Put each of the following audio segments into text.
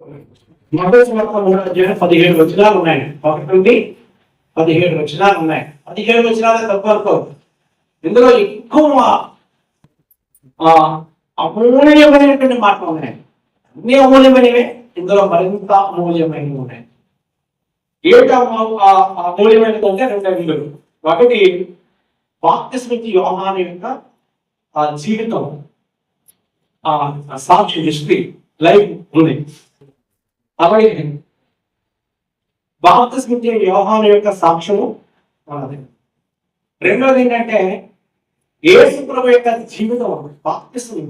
మొదటి సంవత్సరం 17 వచనాలు ఉన్నాయి. 1 నుండి 17 వచనాలు ఉన్నాయి. 17 వచనాలు తక్కువ అనుకోదు. ఇందులో ఎక్కువ అమూల్యమైనటువంటి మాటలు ఉన్నాయి. అన్ని అమూల్యమైనవే, ఇందులో మరింత అమూల్యమైనవి ఉన్నాయి. ఏంటి అమూల్యమైనది అంటే 2 విలువలు. ఒకటి బాప్తిస్మిచ్చి యోహాను యొక్క జీవితం, సాక్షి, హిస్టరీ, లైఫ్ ఉంది. అలాగే బాప్తిస్మిచ్చే యోహాను యొక్క సాక్ష్యము ఉన్నది. రెండోది ఏంటంటే యేసు ప్రభు యొక్క జీవితం, బాప్తిస్మం,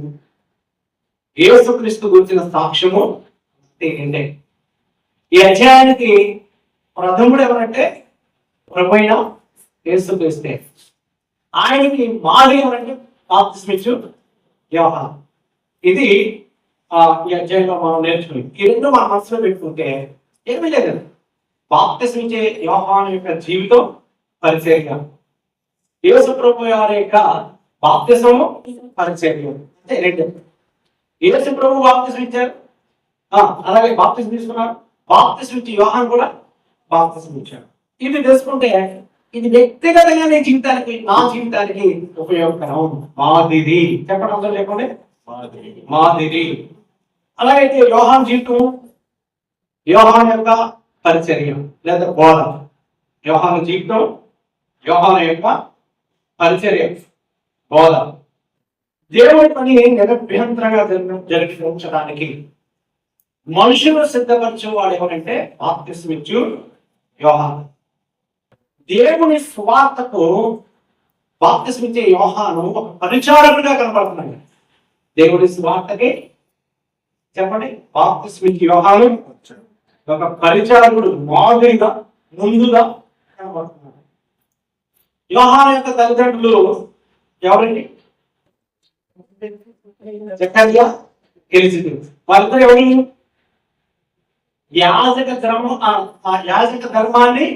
యేసుక్రీస్తు గురించిన సాక్ష్యము ఏంటంటే ఈ అధ్యాయానికి ప్రథముడు ఎవరంటే ప్రభు అయిన యేసుక్రీస్తే. ఆయనకి మాది ఎవరంటే బాప్తిస్మిచ్చు యోహాను. ఇది ఈ అధ్యాయంలో మనం నేర్చుకుని ఈ రెండు మన మనసులో పెట్టుకుంటే ఏమీ లేదు. బాప్తిస్మిచ్చే యోహాను యొక్క జీవితం, పరిచర్య, యేసు ప్రభు వారి యొక్క బాప్తిస్మము, పరిచర్య అంటే రెండు. యేసు ప్రభు బాప్తిస్మం ఇచ్చారు, అలాగే బాప్తిస్మం తీసుకున్నారు. బాప్తిస్మం ఇచ్చి యోహాను కూడా బాప్తిస్మం ఇచ్చారు. ఇది తెలుసుకుంటే ఇది వ్యక్తిగతంగా నీ జీవితానికి, నా జీవితానికి ఉపయోగకరం. మాదిరి చెప్పడం అవసరం లేకుండా మాదిరి. అలాగైతే యోహాను జీవితం, యోహాను యొక్క పరిచర్య లేదా బోధ, యోహాను జీవితం, యోహాను యొక్క పరిచర్య, బోధ, దేవుడి పని నిరభ్యంతరంగా జరిగించడానికి మనుషులు సిద్ధపరచేవాడు ఎవరంటే బాప్తిస్మిచ్చు యోహాను. దేవుని సువార్తకు బాప్తిస్మిచ్చే యోహాను ఒక పరిచారకుడిగా కనపడుతున్నాడు. దేవుని సువార్తకి చెప్పండి, బాప్తిస్మిచ్చే యోహాను ఒక పరిచారకుడు, మాదిరిగా, ముందుగా కనపడుతున్నాడు. యోహాను యొక్క తల్లిదండ్రులు ఎవరండి? జకర్యా, ఎలిజబెత్. వాళ్ళిద్దరు ఎవరు? యాజక ధర్మాన్ని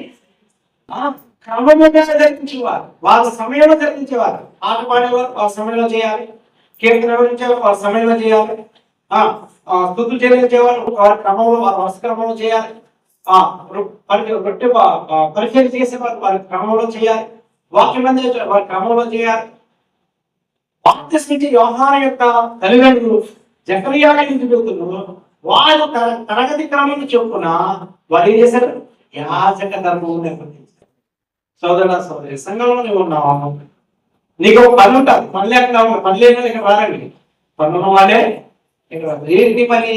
క్రమముగా జరిగించేవారు. వాళ్ళ సమయంలో జరిగించేవారు. ఆట పాడేవారు, వాళ్ళ సమయంలో చేయాలి. కీర్తన వివరించేవారు, వాళ్ళ సమయంలో చేయాలి. స్తుతులు చెల్లించేవారు, వారి క్రమంలో, వారి వరుస క్రమంలో చేయాలి. పరిచయం చేసేవారు, వారి క్రమంలో చేయాలి. వాక్యం అందించే వారి క్రమంలో చేయాలి. బాప్తిస్మిచ్చే యోహాను యొక్క తల్లిదండ్రులు జకర్యా, ఎలిజబెతులు వారు తరగతి క్రమం చెప్పున వారు ఏం చేశారు? యాజక ధర్మం నిర్వర్తించారు. సోదర సోదరి, సంఘంలో నువ్వు ఉన్నావు, నీకు ఒక పని ఉంటుంది. పనులు ఎక్కడ పని లేని ఇక్కడ రారండి. పనున్న వాళ్ళే ఇక్కడ రాదు. ఏంటి పని?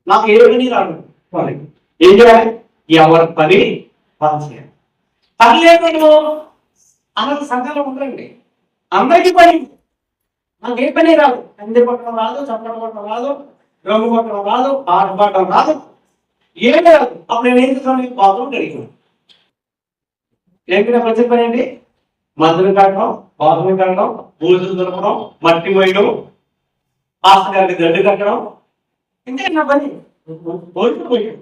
నాకు ఏ పని రాదు. పని ఏం చేయాలి? ఎవరి పని పని చేయాలి. పని లేకుండా అన్నది సంఘంలో ఉండరండి. అందరికీ పని. నాకు ఏ పని రాదు. అందరి కొట్టడం రాదు, చప్పడం కొట్టడం రాదు, రంగు కొట్టడం రాదు, పాట పాడడం రాదు, ఏం రాదు. అప్పుడు నేను ఏం చేస్తాను? బాత్రూమ్ కడిగాను. ఏంటి ప్రతి పని ఏంటి? మందులు కట్టడం, బాత్రూమ్ కట్టడం, బూజులు దొరకడం, మట్టి పోయడం, పాస్టర్ గారికి దడ్డు కట్టడం, ఇంతే నా పని. బోర్డు పోయడం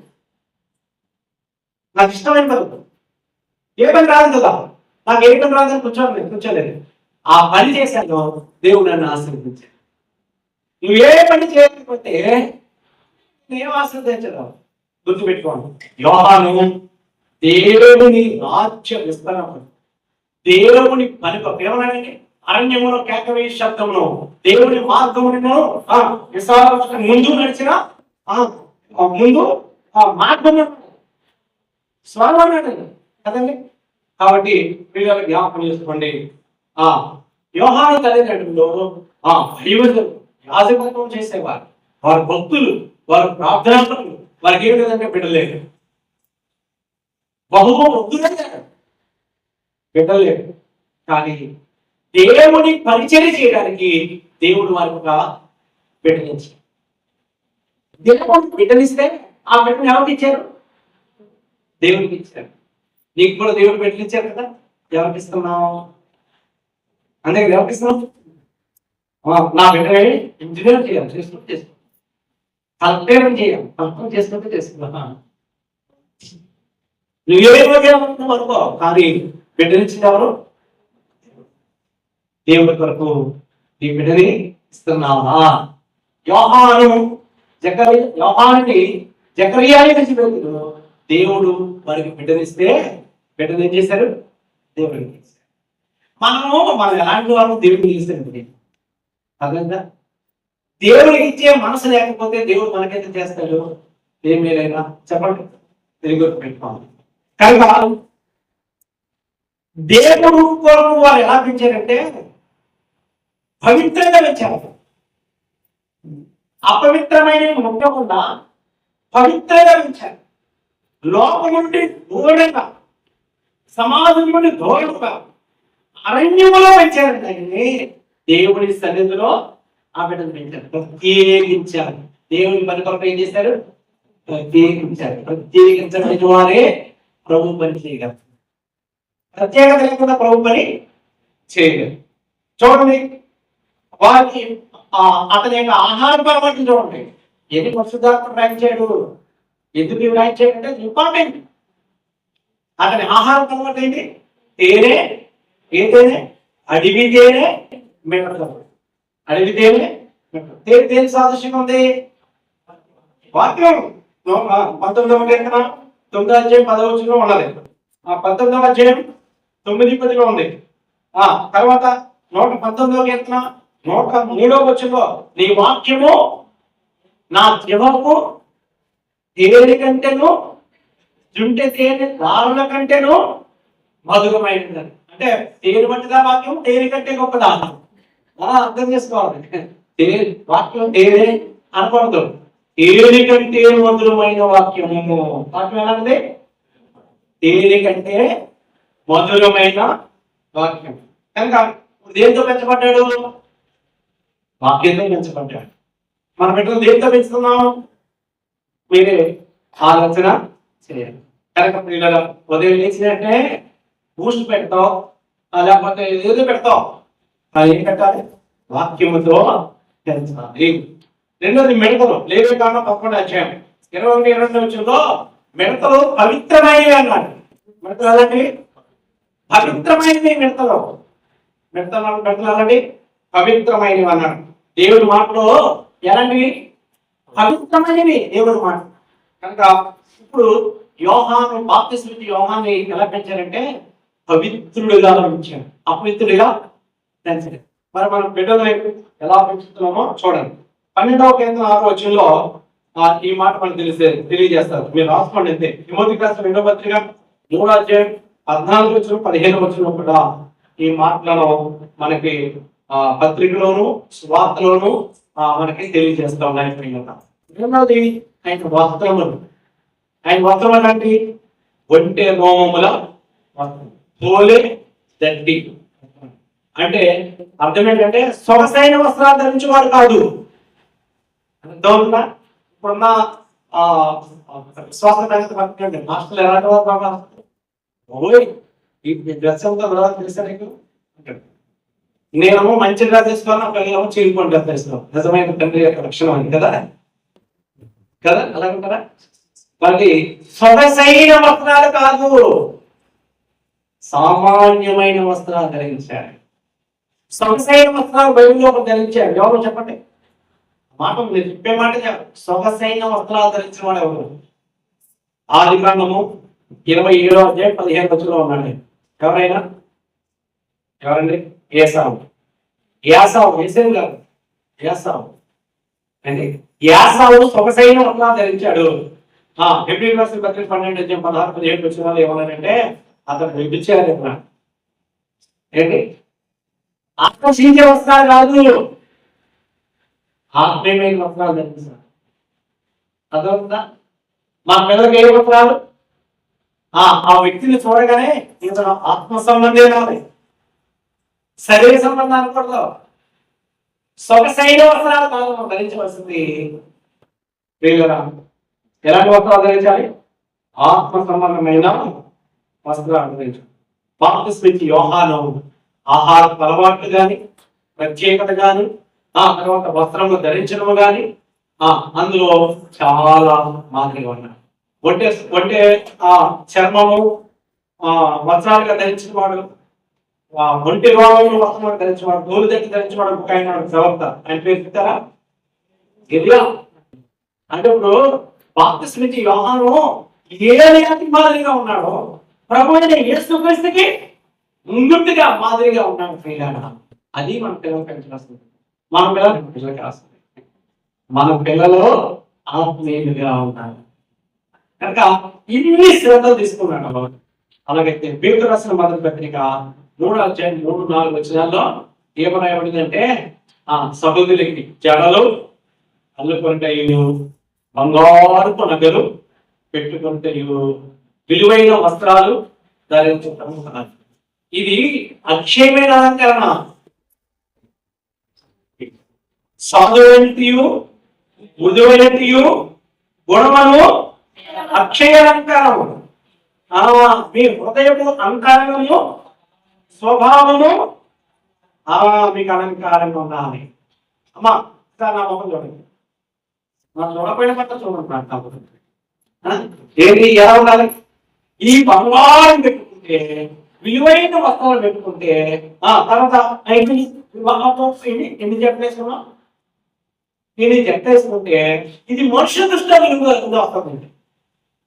నాకు ఇష్టమైన పని. ఏ పని రాదు కదా, నాకు ఏ పని రాదని కూర్చోలేదు. ఆ పని చేశాను, దేవుడు నన్ను ఆశీర్వదించాడు. నువ్వు ఏ పని చేయకపోతే ఏం ఆశీర్వదించరావు. గుర్తుపెట్టుకోండి, యోహాను దేవుని రాజ్య విస్తరణ, దేవుని పని ఏమన్నాడండి? అరణ్యములో కేకవే శబ్దమును, దేవుని మార్గమును ముందు నడిచిన ముందు మార్గము స్వరం కదండి. కాబట్టి పిల్లలు జ్ఞాపకం చేసుకోండి, యోహాను తల్లిదండ్రులు యాజకత్వం చేసేవారు. వారి భక్తులు, వారు ప్రార్థనాపరులు. వారికి ఏ విధంగా బిడ్డలేదు, భక్తులే బిడ్డలేదు. కానీ దేవుని పరిచర్య చేయడానికి దేవుడు వారికి ఒక బిడ్డనిచ్చారు. దేవుడు బిడ్డనిస్తే ఆ బిడ్డను ఎవరికి ఇచ్చారు? దేవుడికి ఇచ్చారు. నీకు కూడా దేవుడు బిడ్డలు ఇచ్చారు కదా. ఎవరికి ఇస్తున్నావు? అందుకే ఎవరికి ఇస్తున్నావు? నా బిడ్డ ఇంజనీర్ చేయాలి, చేసుకుంటూ చేసుకో. కలెక్టర్ చేయాలి, కలెక్టర్ చేసుకుంటూ చేసుకున్నా. నువ్వేమో అనుకో, కానీ బిడ్డనిచ్చింది ఎవరు? దేవుడి కొరకు నీ బిడ్డని ఇస్తున్నావా? యోహాను యోహానుని జకర్యాని విడిచిపెట్టారు. దేవుడు వారికి బిడ్డనిస్తే బిడ్డను ఏం చేశారు? దేవుడికి చేశారు. మనం ఎలాంటి వాళ్ళు దేవుడికి చేస్తారండి? అర్థంగా దేవుడికి ఇచ్చే మనసు లేకపోతే దేవుడు మనకైతే చేస్తాడు ఏం లేదైనా చెప్పండి. తెలుగు పెట్టుకోవాలి. కనుక దేవుడు కొరకు వారు ఎలా పెంచారంటే పవిత్రంగా పెంచారు. అపవిత్రమైన ఉండకుండా పవిత్రంగా పెంచారు. లోపం నుండి దూరంగా, సమాజం నుండి దూరంగా అరణ్యములో పెంచారండి. ఆయన్ని దేవుడి సన్నిధిలో ఆ బిడ్డను పెంచారు, ప్రత్యేకించారు. దేవుని పని కొరకు ఏం చేశారు? ప్రత్యేకించారు. ప్రత్యేకించబడిన వారే ప్రభు పని చేయగలరు. ప్రత్యేకత లేకుండా ప్రభు పని చేయగలరు. చూడండి, వారికి అతని యొక్క ఆహార పరమాటలు చూడండి. ఎన్ని పరిశుద్ధాత్మ వ్రాయించాడు? ఎందుకు వ్రాయించాడు అంటే ఇంపార్టెంట్. అతని ఆహార పరమాటం ఏంటి? తేనె. ఏ తేనె? అడవి తేనె, మిడతలు. అడవి తేనె, తేనె దేని సాదృశ్యంగా ఉంది? వాక్యం 19వ కీర్తన 9వ అధ్యాయం 10వ వచనంలో ఉన్నది. 19వ అధ్యాయం 9-10లో ఉంది. తర్వాత 119వ కీర్తన 103వ వచనంలో నీ వాక్యము నా జీవము తేనె కంటేను జుంటె తేనె దారుల కంటేను మధురమైనది. అంటే తేనె వంటిదా వాక్యం? తేనె కంటే గొప్పదా? అర్థం చేసుకోవాలి. వాక్యం తేనె అనకూడదు. తేనె కంటే మధురమైన వాక్యము. వాక్యం ఎలా ఉంది? తేనె కంటే మధురమైన వాక్యం. కనుక దేంతో పెంచబడ్డాడు? వాక్యంతో పెంచబడ్డాడు. మన బిడ్డలు దేంతో పెంచుతున్నాం? మీరే ఆలోచన చేయాలి. కనుక పిల్లలు ఉదయం లేచినట్టే బూస్ట్ పెడతావు, లేకపోతే ఏదో పెడతావు. ఏం పెట్టాలి? వాక్యముతో పెంచాలి. రెండోది మిడతలు. లేవే కారణం తప్పకుండా అధ్యాయం 21-22 వచనంలో మిడతలు పవిత్రమైనవి అన్నాడు. మిడతలు అలాంటి పవిత్రమైనవి. మిడతలు అలాంటి పవిత్రమైనవి అన్నాడు. దేవుడి మాటలో ఎలాంటివి? పవిత్రమైనవి దేవుడి మాట. కనుక ఇప్పుడు యోహాను బాప్తిస్మా యోహాన్ని ఎలా పెంచారంటే పవిత్రుడిగా పెంచారు, అపవిత్రుడిగా పెంచారు. మరి మనం బిడ్డలు ఎలా పెంచుతున్నామో చూడండి. 12వ కీర్తన 6వ వచనంలో ఈ మాట మనకు తెలియజేస్తారు. మీరు రాసుకోండి అంతే. తిమోతి రాసిన 2వ పత్రిక 3వ అధ్యాయం 14 వచనం 15 వచనం కూడా ఈ మాటలను మనకి పత్రికలోను స్వార్థలోను మనకి తెలియజేస్తా ఉన్నాయి. రెండవది ఆయన వస్త్రములు. ఆయన వస్త్రం అలాంటి ఒంటె రోమముల తోలే దట్టి. అంటే అర్థం ఏంటంటే సొగసైన వస్త్రాలు ధరించేవాడు కాదు. అర్థమవుతుందా? ఇప్పుడున్న విశ్వాస మాస్టర్లు ఎలాంటి వారు బాగా ఈ డ్రెస్ అంతా తెలుసా? నేనేమో మంచి డ్రెస్ వేసుకోవాలి, పిల్లలేమో చీరుకొని డ్రెస్ వేసుకోవాలి. నిజమైన తండ్రి యొక్క లక్షణం అని కదా అలాగంటారా? వాళ్ళకి సొగసైన వస్త్రాలు కాదు, సామాన్యమైన వస్త్రాలు ధరించాడు. సొగసైన వస్త్రాలు బైబిల్లో ధరించాడు. ఎవరు చెప్పండి? మాట మీరు చెప్పే మాట. సొగసైన వస్త్రాలు ధరించిన వాడు ఎవరు? ఆదికాండము 27వ అధ్యాయం 15 వచనంలో ఉన్నాడు. ఎవరండి? ఏసావు. ఏసేవు కాదు, ఏసావు అండి. ఏసావు సొగసైన వస్త్రాలు ధరించాడు. ఫిబ్రవరి 12 అధ్యాయం 16-17 వచనాలు ఏమన్నారంటే అతను వ్యభిచారి అన్నాడు. ఏంటి? ఆకర్షించే వస్త్రాలు కాదు, ఆత్మీయమైన వస్త్రాలు ధరించాడు. అర్థమవుతుందా? మా పిల్లలకి ఏ వస్త్రాలు? ఆ వ్యక్తిని చూడగానే ఇతను ఆత్మ సంబంధం రావాలి, శరీర సంబంధం అనకూడదు. సొగసైన వస్త్రాలు కాదు మనం ధరించవలసింది. ఎలాంటి వస్త్రాలు ధరించాలి? ఆత్మ సంబంధమైన వస్త్రాలు ధరించాలి. బాప్తిస్మా యోహాను ఆహార అలవాట్లు కానీ, ప్రత్యేకత కానీ, తర్వాత వస్త్రము ధరించడము కానీ అందులో చాలా మాదిరిగా ఉన్నాయి. ఒంటే చర్మము వస్త్రాలుగా ధరించిన వాడు, ఒంటి రోగంలో వస్త్రాలు ధరించిన వాడు, తోలు దట్టి ధరించిన వాడు ఒక ఆయన ప్రవక్త. ఆయన పేరు చెప్తారా? గిరియా. అంటే ఇప్పుడు బాప్తిస్మిచ్చి యోహాను ఏ లేఖకి మాదిరిగా ఉన్నాడో ప్రభు అయిన యేసుక్రీస్తుకి ముందుగా మాదిరిగా ఉన్నాడు ప్రియులారా. అది మన పిల్లలు పెంచాల్సింది. మన పిల్లలకి రాస్తుంది. మన పిల్లలు ఆత్మీయులుగా ఉన్నారు కనుక ఇన్ని శ్రద్ధలు తీసుకున్నాడు. అలాగైతే పేతురు రాసిన మొదటి పత్రిక 3:3-4 వచనాల్లో ఏమరాయబడిందంటే సహోదరులకి జడలు అల్లుకుంటాయి, బంగారుపు నగలు పెట్టుకుంటాయి, విలువైన వస్త్రాలు ధరించుకుంటారు. ఇది అక్షయమైన అలంకరణ. సాధువైనటియు మృదువైనటియు గుణమును అక్షయ అలంకారము. మీ హృదయము అంతరంగము స్వభావము మీకు అలంకారంగా ఉండాలి. అమ్మా నా మొహం చూడండి, మనం చూడపోయిన పట్ల చూడండి. ఏంటి ఎలా ఉండాలి? ఈ బంగారం పెట్టుకుంటే, విలువైన వస్త్రాలు పెట్టుకుంటే తర్వాత ఎన్ని చెప్పేసుకున్నాం, నేను చెప్పేసుకుంటే ఇది మనుషుల దృష్టిలో విలువ వస్తుంది.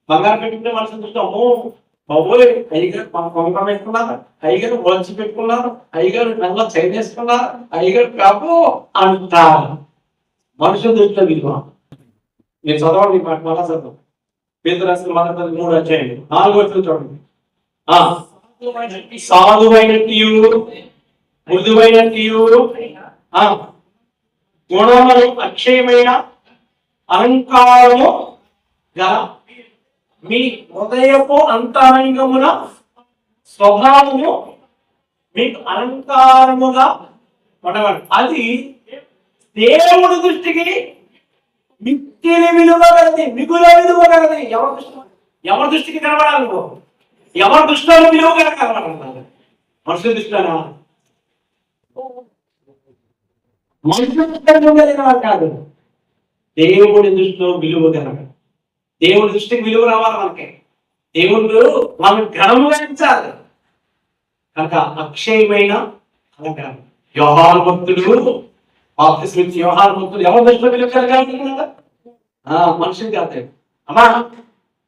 బంగారం పెట్టుకుంటే మనుషుల దృష్టి అమ్మో బాబోయ్ అయ్యగారు కొంకం వేసుకున్నారు, అయ్యగారు వచ్చి పెట్టుకున్నారు, అయ్యగారు నల్ల చైన్ వేసుకున్నారు, అయ్యగారు కాపు అంటారు. మనుషుల దృష్టిలో విలువ. నేను చదవండి మాట మళ్ళా చదువు. పేతురు రాసిన మొదటి 3:4 చూడండి. సాధువైనటియు మృదువైనటియు గుణములు అక్షయమైన అలంకారము గల మీ హృదయపు అంతరంగమున స్వభావము మీకు అలంకారముగా ఉండవాలి. అది దేవుడి దృష్టికి మిక్కిలి విలువ కలది, మిగుల విలువ కలది. ఎవరి దృష్టికి కనబడాలి? నువ్వు ఎవరి దృష్టిలో విలువ కనబడాలి? మనుషుల దృష్టిలోనా? మనుషుల కాదు, దేవుడి దృష్టిలో విలువ కనబడాలి. దేవుడి దృష్టికి విలువ రావాలి మనకి. దేవుడు మనం ఘనముగా ఎంచాలి కనుక అక్షయమైన అలంకారం. యోహాను భక్తుడు బాప్తిస్మిచ్చి యోహాను భక్తుడు ఎవరి దృష్టిలో విలువ కలగాలి? మనుషులు కాదు అమ్మా,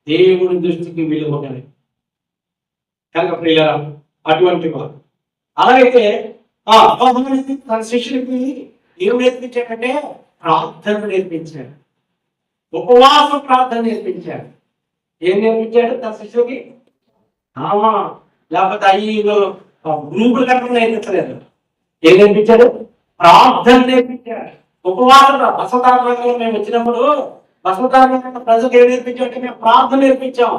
దేవుడి దృష్టికి విలువ కలిగి కనుక ప్రియులారా అటువంటి వారు. అలాగైతే తన శిష్యులకి ఏం నేర్పించాడంటే ప్రార్థన నేర్పించాడు, ఉపవాస ప్రార్థన నేర్పించాడు. ఏం నేర్పించాడు తన శిష్యులకి? లేకపోతే అయ్యో గ్రూపులు కట్టడం నేర్పించలేదు. ఏం నేర్పించాడు? ప్రార్థన నేర్పించాడు. ఉపవాస బసవతారణంలో మేము వచ్చినప్పుడు బసవతారణ ప్రజలకు ఏం నేర్పించామంటే మేము ప్రార్థన నేర్పించాం,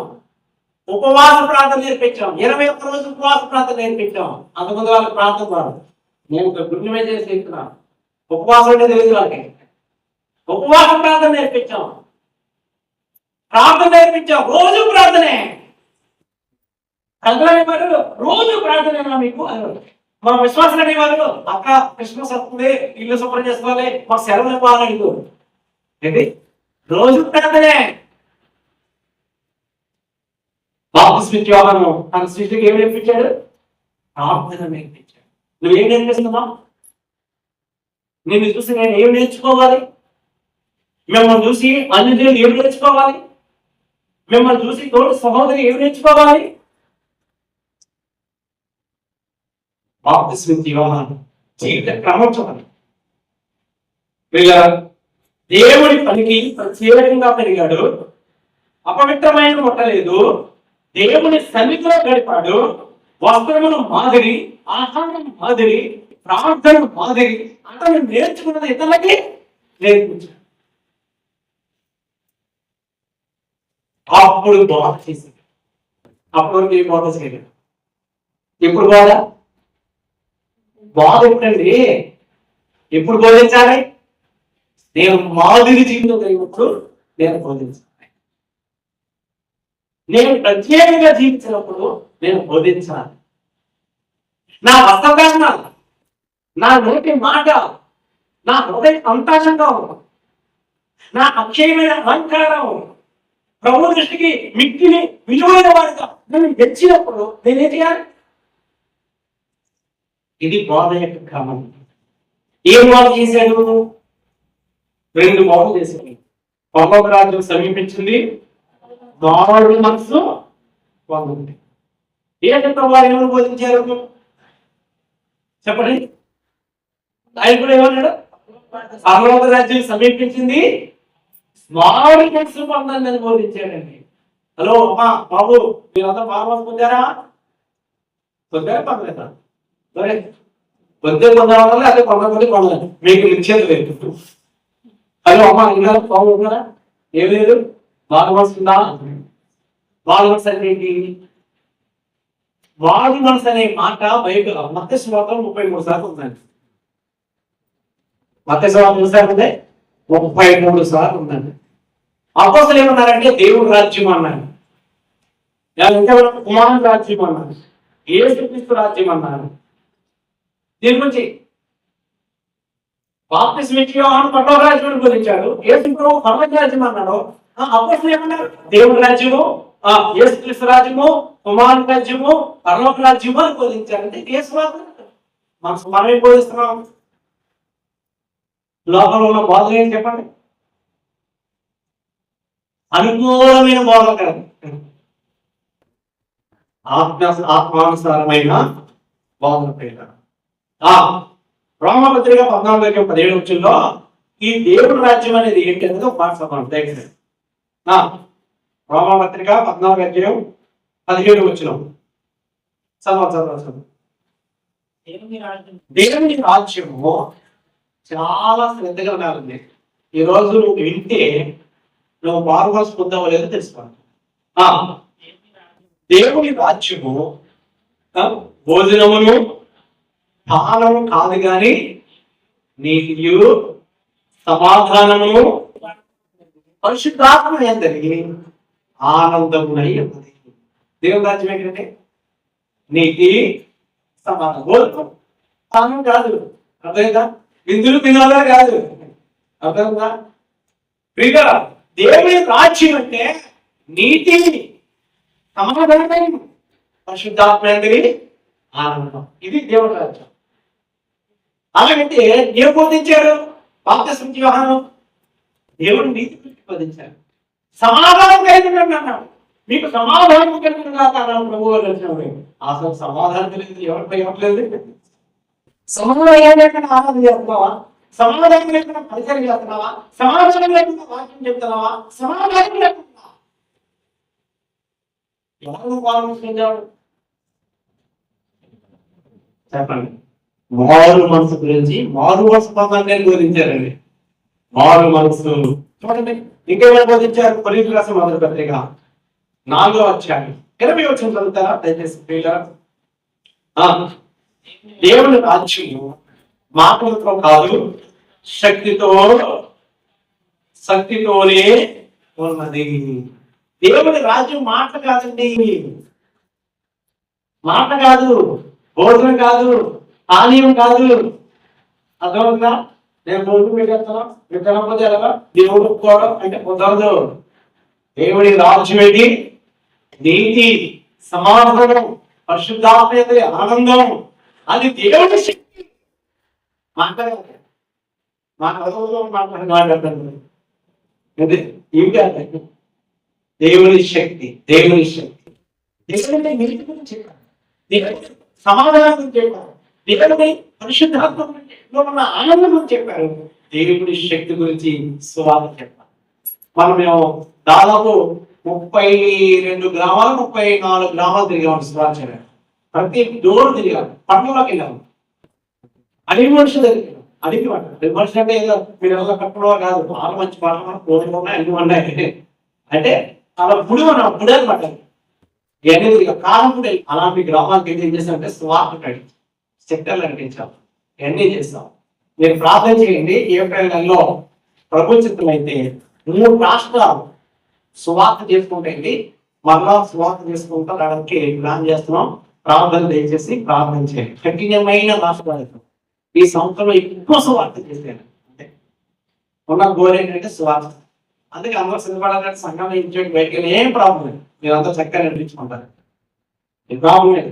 ఉపవాస ప్రార్థన నేర్పించాం, 21 రోజులు ఉపవాస ప్రార్థన నేర్పించాం. అంతకుముందు వాళ్ళకి ప్రార్థన వారు నేను గుండెమే చేసి చెప్తున్నాను. ఉపవాసం అంటే తెలియదు వాళ్ళకి. ఉపవాస ప్రార్థన నేర్పించాం, ప్రార్థన నేర్పించాం. రోజు ప్రార్థనే. అనేవారు రోజు ప్రార్థన మీకు మా విశ్వాసం అనేవారు అక్క క్రిస్మస్ వస్తుంది, ఇల్లు శుభ్రం చేసుకోవాలి, మాకు సెలవులు ఇవ్వాలని ఏంటి రోజు ప్రార్థనే. బాప్తిస్మిచ్చి యోహాను తన శిష్యుడికి ఏం నేర్పించాడు? ప్రార్థన నేర్పించాడు. నువ్వేం నేర్పిస్తున్నావు? నిన్ను చూసి నేను ఏం నేర్చుకోవాలి? మిమ్మల్ని చూసి అన్నిటిని ఏం నేర్చుకోవాలి? మిమ్మల్ని చూసి తోటి సహోదరి ఏం నేర్చుకోవాలి? బాప్తిస్మిచ్చి యోహాను జీవిత క్రమం చూడాలి. దేవుడి పనికి ప్రత్యేకంగా పెరిగాడు, అపవిత్రమైన ముట్టలేదు, దేవుని సన్నిధిలో గడిపాడు, వస్త్రమును మాదిరి, ఆహారం మాదిరి, ప్రార్థన మాదిరి అతను నేర్చుకున్నది ఇతరులకి నేర్పించాడు. అప్పుడు బోధ చేసింది. అప్పటివరకు ఏ బోధ చేయలేదు. ఎప్పుడు బోధ ఎప్పుడండి? ఎప్పుడు బోధించాలి? నేను మాదిరి జీవితం కలిగినప్పుడు నేను బోధించాలి. నేను ప్రత్యేకంగా జీవించినప్పుడు నేను బోధించాలి. నా వస్త్రధారణ, నా నోటి మాట, నా హృదయ అంతరంగం, నా అక్షయమైన అలంకారం ప్రభు దృష్టికి మిక్కిలి విలువైన వాడిగా నేను తెచ్చినప్పుడు నేనేం చేయాలి? ఇది బోధ యొక్క క్రమం. ఏం బోధ చేశాడు? 2 బోధలు చేశాడు. పరలోక రాజ్యం సమీపించింది, మారు మనసు పొందండి. ఏంటి వారు ఏమని బోధించారు చెప్పండి? ఆయన కూడా ఏమన్నాడు? పరలోక రాజ్యం సమీపించింది, మారు మనసు పొందండి అని బోధించాడండి. హలో అమ్మా బాబు, మీరంతా మారు మనసు పొందారా? పొందారా పొందలేదా? సరే, పొందే పొందడం వల్ల అదే పొందకపోతే పొందలేదు, మీకు నిశ్చేత లేదు. హలో అమ్మా, ఇంకా బాబు ఉన్నారా? ఏం లేదు, మారు మనసు ఉందా? మారు మనసు అంటే ఏంటి? మారు మనసు అనే మాట బయట మత్తయి సువార్తలో 33 సార్లు ఉందండి. మత్తయి సువార్త 33 సార్లు ఉందండి. అపోస్తలులు ఏమన్నారంటే దేవుడు రాజ్యం అన్నారు, ఇంకా కుమారుడు రాజ్యం అన్నారు, యేసుక్రీస్తు రాజ్యం అన్నారు. దీని గురించి బాప్తిస్మం ఇచ్చి యోహాను పరలోక రాజ్యం బోధించాడు, యేసు ప్రభు పరలోక రాజ్యం అన్నాడు. అపోస్తలులు ఏమన్నారు? దేవుడి రాజ్యము, యేసుక్రీస్తు రాజ్యము, కుమారుడు రాజ్యము, పరలోక రాజ్యము అని బోధించారు. అంటే యేసు మనం ఏం బోధిస్తున్నాం? లోకంలో ఉన్న బోధన ఏం చెప్పండి? అనుకూలమైన బోధ కాదు, ఆత్మానుసారమైన బోధన. రోమపత్రిక 14:17 ఈ దేవుడి రాజ్యం అనేది ఏంటి అనేది ఒక మాట చదవండి. రోమపత్రిక 14:17 చదవ. దేవుని రాజ్యము చాలా శ్రద్ధగా ఉండాలండి. ఈ రోజు నువ్వు వింటే నువ్వు మారుమనసు పొందావో లేదో తెలుసుకోవాలి. దేవుని రాజ్యము భోజనమును పానము కాదు గాని నీతియు సమాధానము పరిశుద్ధాత్మ యందలి ఆనందమునై ఉన్నది. దేవుని రాజ్యం ఏంటంటే నీతి సమాధానం. భోజనం పానం కాదు, అర్థమైందా? విందులు తినాలా కాదు, అర్థమైందా? ప్రియుగా దేవుని రాజ్యం అంటే నీతి, సమాధానం, పరిశుద్ధాత్మ యందలి ఆనందం. ఇది దేవుని రాజ్యం. అలాగంటే ఏం బోధించారు బాప్తిస్మం ఇచ్చి యోహాను? దేవుడు నీతి గురించి బోధించారు. సమాధానం కలిగి అన్నాడు, మీకు సమాధానం కలిగిన ప్రభువు అసలు సమాధానం కలిగింది ఎవరిపై ఇవ్వట్లేదు. సమాధానం లేకుండా ఆనందం చేస్తున్నావా? సమాధానం లేకుండా పరిచయం చేస్తున్నావా? సమాధానం లేకుండా వాక్యం చెప్తున్నావా? సమాధానం లేకుండా ఎవరు పాల్గొంటున్నాడు చెప్పండి? మారు మనసు గురించి, మారు మనసు పొందాలని బోధించారండి. మారు మనసు చూడండి, ఇంకేమైనా బోధించారు? కొరింథీయులకు రాసిన మొదటి పత్రిక 4వ అధ్యాయం 20 వచనం చదువుతారా దయచేసి? దేవుని రాజ్యము మాటలతో కాదు, శక్తితోనే ఉన్నది. దేవుని రాజ్యం మాట కాదండి, మాట కాదు, భోజనం కాదు, పానీయం కాదు. అర్థమవుతుందా? నేను భోజనం పెట్టేస్తాను, మీరు తినకపోతే ఎలా? దేవుడు ఒప్పుకోవడం అంటే కుదరదు. దేవుడి రాజ్యం ఏంటి? నీతి, సమాధానం, పరిశుద్ధాత్మ యందలి ఆనందం. అది దేవుడి శక్తి. మాట్లాడాలి, మాట్లాడుతుంది ఏమిటి? దేవుని శక్తి, దేవుని శక్తి. దేవుడి నీతి గురించి చెప్పాలి, దేవుడి సమాధానం గురించి చెప్పారు, దేవుడి పరిశుద్ధాత్మ ఉన్న ఆనందం గురించి చెప్పారు, దేవుడి శక్తి గురించి సువార్త చెప్పారు. మేము దాదాపు 32 గ్రామాలు 34 గ్రామాలు తిరిగాము. సువార్త చెప్పారు. ప్రతి డోర్ తిరిగాము. పట్టణంలోకి వెళ్ళాము. అడిగి మనుషులు దగ్గర అడిగి మనుషులు అంటే ఏదో మీరు ఎవరో కట్టడంలో కాదు, చాలా మంచి పాటలు కోట్లు ఉన్నాయి, అన్ని ఉన్నాయి. అంటే అలా పుడి పుడేది పట్టాలి అనేది కాలం కూడా. అలాంటి గ్రామాలకు ఏం చేస్తామంటే స్వార్థ నడిచి సెక్టర్లు నడిపించాం, ఇవన్నీ చేస్తాం. మీరు ప్రార్థన చేయండి. ఏప్రిల్ నెలలో ప్రభుత్వం అయితే 3 రాష్ట్రాలు సువార్త చేసుకుంటే మరలా సువార్త చేసుకుంటా రావడానికి ప్లాన్ చేస్తున్నాం. ప్రార్థన దయచేసి ప్రార్థన చేయండి. కఠినమైన రాష్ట్రాలు ఈ సంవత్సరంలో ఎక్కువ సువార్త చేశాను. అంటే ఉన్న గోల్ ఏంటంటే సువార్త. అందుకే అందరూ సిద్ధపడాలంటే సంఘం ఇచ్చేది బయటకి ఏం ప్రాబ్లం లేదు, మీరు అంతా చక్కగా నడిపించుకుంటారు, ఈ ప్రాబ్లం లేదు.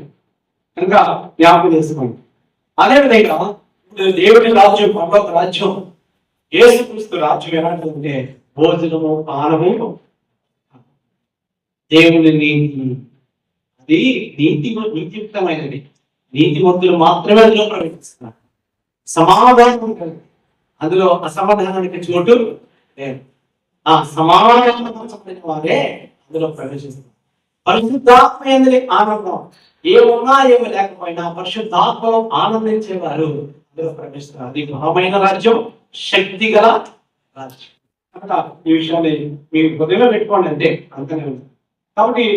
ఇంకా జ్ఞాపకం చేసుకోండి. అదేవిధంగా దేవుడి రాజ్యం, పర్వత రాజ్యం, యేసుక్రీస్తు రాజ్యం ఎలాంటిదంటే భోజనము పానము దేవుని నీతి. అది నీతియుక్తమైనది. నీతిమంతులు మాత్రమే అందులో ప్రవేశిస్తున్నారు. సమాధానం అందులో అసమాధానానికి చోటు లేదు. ఆ సమాధానం వారే అందులో ప్రవేశిస్తున్నారు. పరిశుద్ధాత్మ ఎందుకు ఆనందం, ఏమున్నా ఏమి లేకపోయినా పరిశుద్ధాత్మలో ఆనందించేవారు అందులో ప్రవేశిస్తున్నారు. అది మహమైన రాజ్యం, శక్తి గల రాజ్యం. కనుక ఈ విషయాన్ని మీ హృదయంలో పెట్టుకోండి. అంటే అంతనే ఉంది. కాబట్టి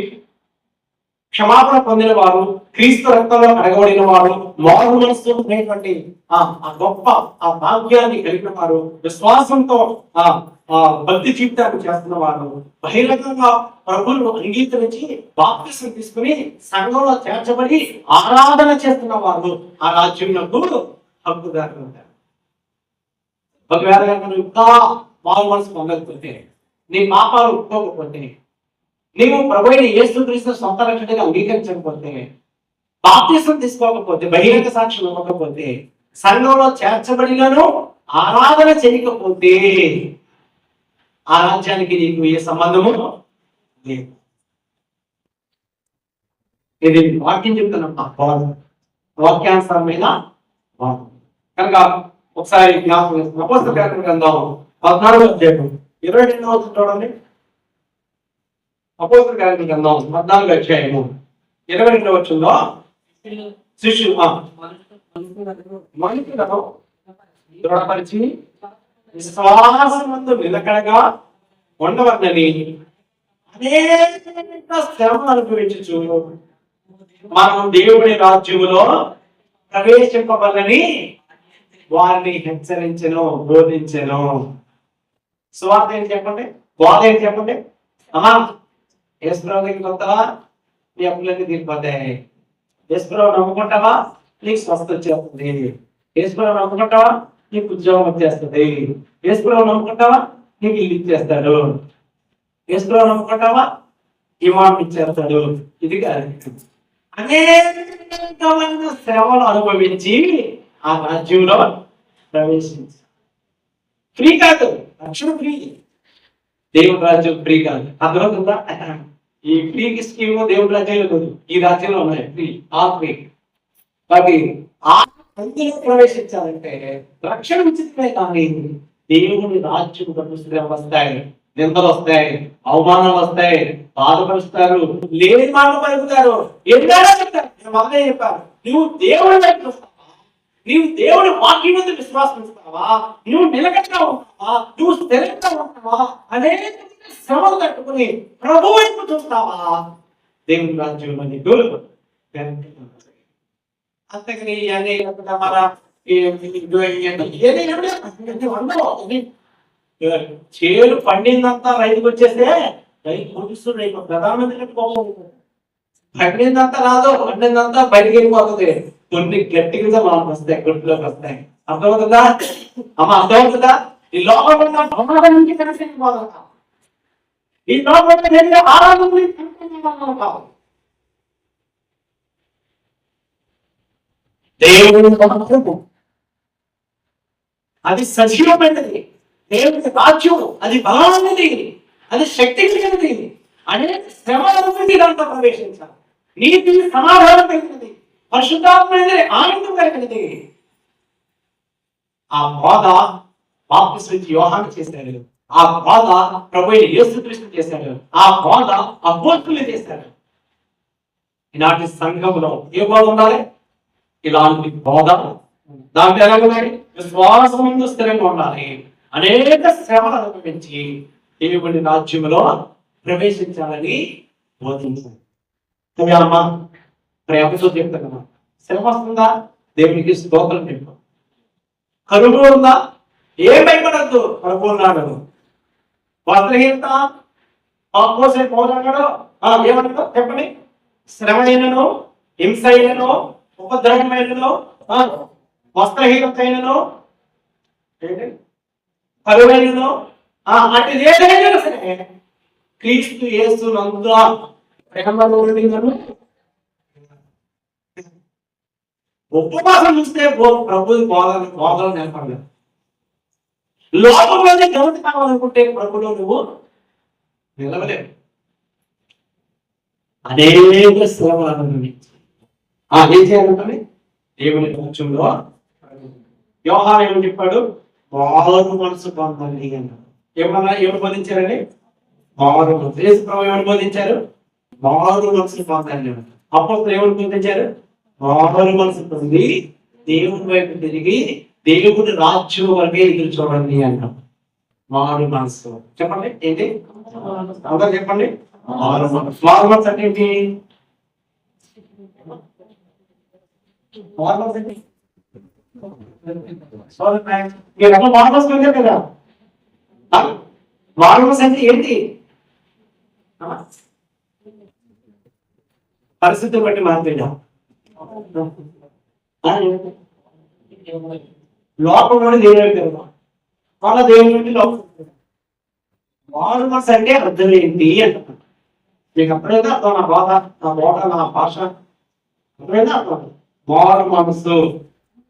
క్షమాపణ పొందిన వారు, క్రీస్తు రక్తంలో కడగబడిన వారు, మారు మనస్సు అనేటువంటి ఆ గొప్ప ఆ భాగ్యాన్ని కలిగిన వారు, విశ్వాసంతో ఆ భక్తి జీవితాన్ని చేస్తున్న వారు, బహిరంగంగా ప్రభువును అంగీకరించి బాప్తిసం తీసుకుని సంఘంలో చేర్చబడి ఆరాధన చేస్తున్న వారు ఆ రాజ్యంలో హక్కుదారులు ఉంటారు. ఒకవేళ ఇంకా మారు మనసు పొందకపోతే, నీ పాపాలు ఒప్పుకోకపోతే, నీవు ప్రభువైన యేసుక్రీస్తు సొంత రక్షణగా అంగీకరించకపోతే, బాప్తిసం తీసుకోకపోతే, బహిరంగ సాక్ష్యం ఇవ్వకపోతే, సంఘంలో చేర్చబడినను ఆరాధన చేయకపోతే ఆ రాజ్యానికి నీకు ఏ సంబంధము లేదు. ఇది వాక్యం చెప్తున్నా, వాక్యానుసారమైన కనుక ఒకసారి జ్ఞాపకం అపోస్తల గ్రంథం 14వ అధ్యాయం 22వ చూడండి. అపోస్తల గ్రంథం 14వ అధ్యాయము 22వ వచనంలో శిష్యులు మనుషులను దృఢపరిచి విశ్వాసమందు నిలకడగా ఉండవద్దని అనేక శ్రమలు అనుభవించు మనం దేవుని రాజ్యములో ప్రవేశింపబలని వారిని హెచ్చరించను, బోధించను. సువార్త ఏంటి చెప్పండి, బోధ ఏంటి చెప్పండి. అమ్మా యేసుప్రభు దగ్గరికి వస్తావా, నీ అప్పులన్నీ తీరిపోతాయి. యేసుప్రభు నమ్ముకుంటావా, నీకు స్వస్థ వచ్చేస్తుంది. యేసుప్రభు నమ్ముకుంటావా, నీకు ఉద్యోగం వచ్చేస్తుంది. యేసుప్రభు నమ్ముకుంటావా, నీకు ఇల్లు ఇచ్చేస్తాడు. యేసుప్రభు నమ్ముకుంటావా, ఇమాం ఇచ్చేస్తాడు. ఇది కాదు, అనేకమైన శ్రమలు అనుభవించి ఆ రాజ్యంలో ప్రవేశించి ఫ్రీ కాదు, రక్షణ ఫ్రీ. దేవుడి రాజ్యం ఫ్రీ కాదు. అర్థమవుతుందా? ఈ ఫ్రీ స్కీమ్ దేవుడి రాజ్యంలో లేదు, ఈ రాజ్యంలో ఉన్నాయి ఫ్రీ, ఆ ఫ్రీ. కాబట్టి ఆ అందులో ప్రవేశించాలంటే రక్షణ ఉచితమే, కానీ దేవుడి రాజ్యం శ్రమ వస్తాయి, నిందలు వస్తాయి, అవమానాలు వస్తాయి, బాధపరుస్తారు, లేని మాటలు పలుకుతారు, ఎన్నడో చెప్తారు. నేను మొదలే చెప్పాను, నువ్వు దేవుడి వైపు వస్తావా, నీవు దేవుడి వాక్యం మీద విశ్వాసం ఇస్తావా, నువ్వు నిలకడగా ఉంటావా, నువ్వు స్థిరంగా ఉంటావా, అనేక శ్రమలు తట్టుకుని ప్రభు వైపు చూస్తావా, దేవుడి రాజ్యంలో నీకు అంతకని మన చేలు పండిందంతా రైతుకు వచ్చేస్తే రైతు ముగిస్తుంది. ప్రధానమంత్రి పండిందంతా రాదు, పండిందంతా బయటికి వెళ్ళిపోతుంది. కొన్ని గట్టిగా మనకు వస్తాయి, గుడ్లోకి వస్తాయి. అర్థమవుతుందా అమ్మ, అర్థమవుతుందా? ఈ లోపల నుంచి కలిసి ఈ లోపల ఆరాధన దేవుడు అది సజీవమైనది, దేవుడి రాజ్యం అది బలమైనది, అది శక్తి కలిగినది. అనేక శ్రమల దాంట్లో ప్రవేశించాలి. నీతి సమాధానం కలిగినది, పరిశుద్ధాత్మైనది, ఆనందం కలిగినది. ఆ బోధ బాప్తిస్మ యోహాను చేశాడు, ఆ బోధ ప్రభువైన యేసుక్రీస్తు చేశాడు, ఆ బోధ అపోస్తలులు చేశాడు. ఈనాటి సంఘంలో ఏ బోధ ఉండాలి? ఇలాంటి బోధ. దాంట్లో ఎలాగున్నాయి? విశ్వాసం స్థిరంగా ఉండాలి, అనేక శ్రమలు అనుభవించి దేవుడి రాజ్యంలో ప్రవేశించాలని బోధించాలి. అమ్మ ప్రేమతో చెప్తున్నా, శ్రమ వస్తుందా? దేవునికి స్తోత్రం చెప్పు. కరువు ఉందా? ఏం భయపడద్దు, కరువు ఉన్నాడు. వస్త్రహీనత పోసే పోరాడు ఏమంటారు చెప్పండి. శ్రమ అయినను, హింస అయినను, ఉపద్రవమైనను, వస్త్రహీనతైనను, కరువైనను, అంటే ఏదైనా సరే క్రీస్తు యేసునందు ప్రేమలోనిను ఉపవాసం చూస్తే ప్రభు బోధలు నేర్పడలేదు. లోకంలోనే ఘనత కావాలనుకుంటే ప్రభులో నువ్వు నిలవలేవు. అనేక శ్రమలను ఏం చేయాలంటే దేవుని పక్షంలో యోహాను ఏమని చెప్పాడు? మారు మనసు పొందండి అన్నాడు. ఎవరు బోధించారండి? మారు మనసు. యేసు ప్రభువు ఎవరు బోధించారు? మారు మనసు పొందండి. అపోస్తలులు ఎవరు బోధించారు? మారు మనసు పొంది దేవుని వైపు తిరిగి దేవుడి రాజ్యం వరకే ఎదురు చూడండి అన్నాం. మారు మనసు. చెప్పండి ఏంటి? అందరూ చెప్పండి. మారు మనసు. మారు మనసు అంటే ఏంటి? మారు మనసు అంటే కదా. మారు మనసు అంటే ఏంటి? పరిస్థితులు బట్టి మారిపోయినా లోపల నుండి దేవుని వెళ్తాం, వాళ్ళ దేవుని నుండి లోపల. మారు మనసు అంటే అర్థం ఏంటి అంటున్నాను. మీకు అప్పుడైతే అర్థం, నా బాధ, నా బోట, నా భాష అప్పుడైతే అర్థం. మారు మనసు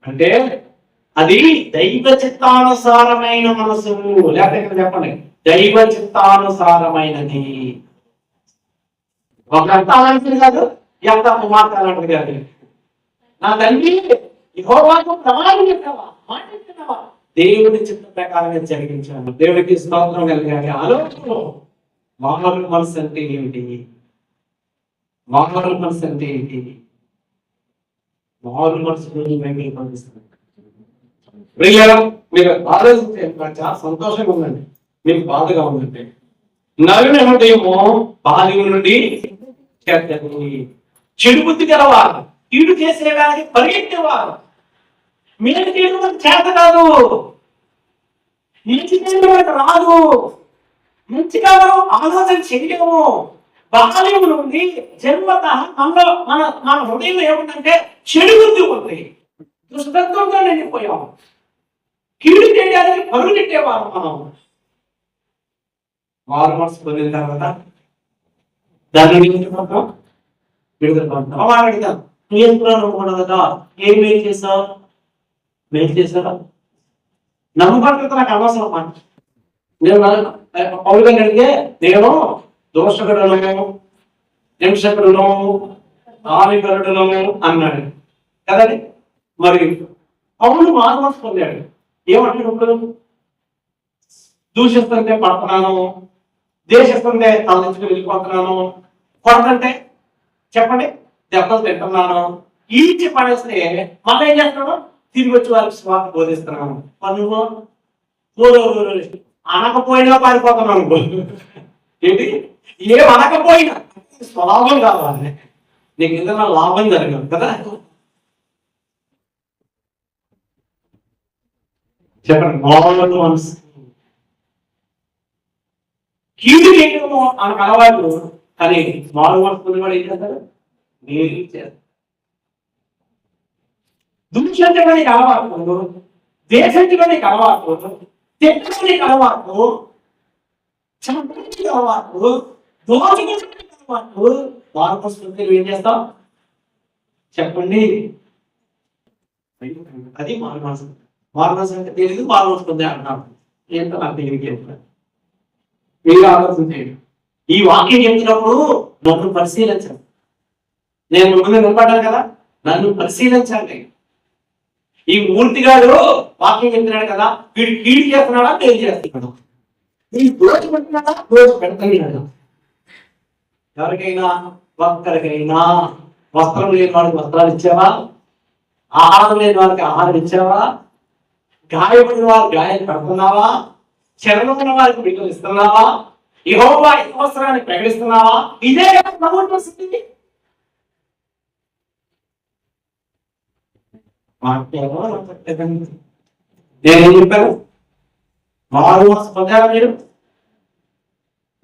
అంటే అది దైవ చిత్తానుసారమైన మనసు. లేకపోతే ఇక్కడ చెప్పండి, దైవ చిత్తానుసారమైనది. ఒక అర్థాలంటే కాదు, ఎంత మాట్లాడాలంటే కాదు. నా తండ్రి యెహోవాకు ప్రమాణం చెప్పావా, మాట చెప్పావా, దేవుని చిత్త ప్రకారంగా జరిగించాను. దేవుడికి స్తోత్రం కలిగాలి. ఆలోచన మారు మనసు అంటే ఏమిటి? మారు మనసు అంటే ఏంటి? మారు మనసు పంపిస్తుంది. మీరు ఆలోచించే చాలా సంతోషంగా ఉందండి. మీకు బాధగా ఉందంటే నవీన హృదయము బాల్యం నుండి చెడు బుద్ధి గలవారు, కీడు చేసేవారికి పరిగెత్తేవారు. మీరు చేయడం చేత కాదు, మంచి చేయడం రాదు, మంచిగా మనం ఆలోచన చేయలేము. బాల్యం నుండి జన్మత మన హృదయంలో ఏముందంటే చెడు బుద్ధి ఉంది, దుష్టత్వంగా నిండిపోయాము. కీడు చేయడానికి పరుగులెట్టేవారు మనం. మారు మనసు పొందిన తర్వాత దాన్ని విడుదల పొందుతాం. నువ్వు ఏం మేలు చేసావు? మేలు చేశారా? నమ్మకం నాకు అవసరం మాట. నేను పౌలు గారిని అడిగే, నేను దోషకుడును, హింసకుడును, హానికరుడును అన్నాడు కదండి. మరి పౌలు మారు మనసు పొందాడు. ఏమంటాడు? దూషిస్తుంటే పడుతున్నాను, దేశిస్తుంటే తలెంచుకు వెళ్ళిపోతున్నాను, కొడతంటే చెప్పండి దెబ్బలు తింటున్నాను, ఈడ్చి పడేస్తే మళ్ళీ ఏం చేస్తున్నాను? తిరిగి వచ్చి వారికి స్వార్థ బోధిస్తున్నాను. నువ్వు అనకపోయినా పారిపోతున్నాను. ఏంటి? ఏం అనకపోయినా స్వలాభం కావాలి, నీకు ఏదైనా లాభం జరగదు కదా. చెప్పండి. మారు మనసు. కీడు చేయడము అని అలవాటు, కానీ మారు మనసు పొందినవాడు ఏం చేస్తారు? మేలు చేస్తారు. దుష్టించడానికి అలవాటు, దేశించడానికి అలవాటు, తిట్టడానికి అలవాటు, చంపడానికి అలవాటు, దోచుకోవడానికి అలవాటు. మారు మనసు పొందిన ఏం చేస్తాం? చెప్పండి. అది మారు మనసు. మారు మనసు అంటే తెలియదు, మారు మనసు పొందే అంటున్నాను. ఏంటో నాకు తెలియదు. మీరు ఆలోచించండి. ఈ వాక్యం చెప్తున్నప్పుడు నన్ను పరిశీలించండి. నేను ముందు నిలబడ్డాను కదా, నన్ను పరిశీలించండి. ఈ మూర్తిగాడు వాక్యం చెప్తున్నాడు కదా, వీడు కీడు చేస్తున్నాడా, మేలు చేస్తున్నాడు? ఈ దోష పెడుతున్నాడా, దోష పెడుతున్నాడు? ఎవరికైనా ఒక్కరికైనా వస్త్రం లేని వాడికి వస్త్రాలు ఇచ్చావా? ఆహారం లేని వారికి ఆహారం ఇచ్చావా? గాయపడిన వారికి గాయాలు పెడుతున్నావా? శరణం ఉన్న వారికి బిడ్డలు ఇస్తున్నావా? యెహోవా అవసరాన్ని ప్రకటిస్తున్నావా? ఇదే ప్రభుత్వ పరిస్థితి. నేనేం చెప్పాను? మారు మనసు పొందారా? మీరు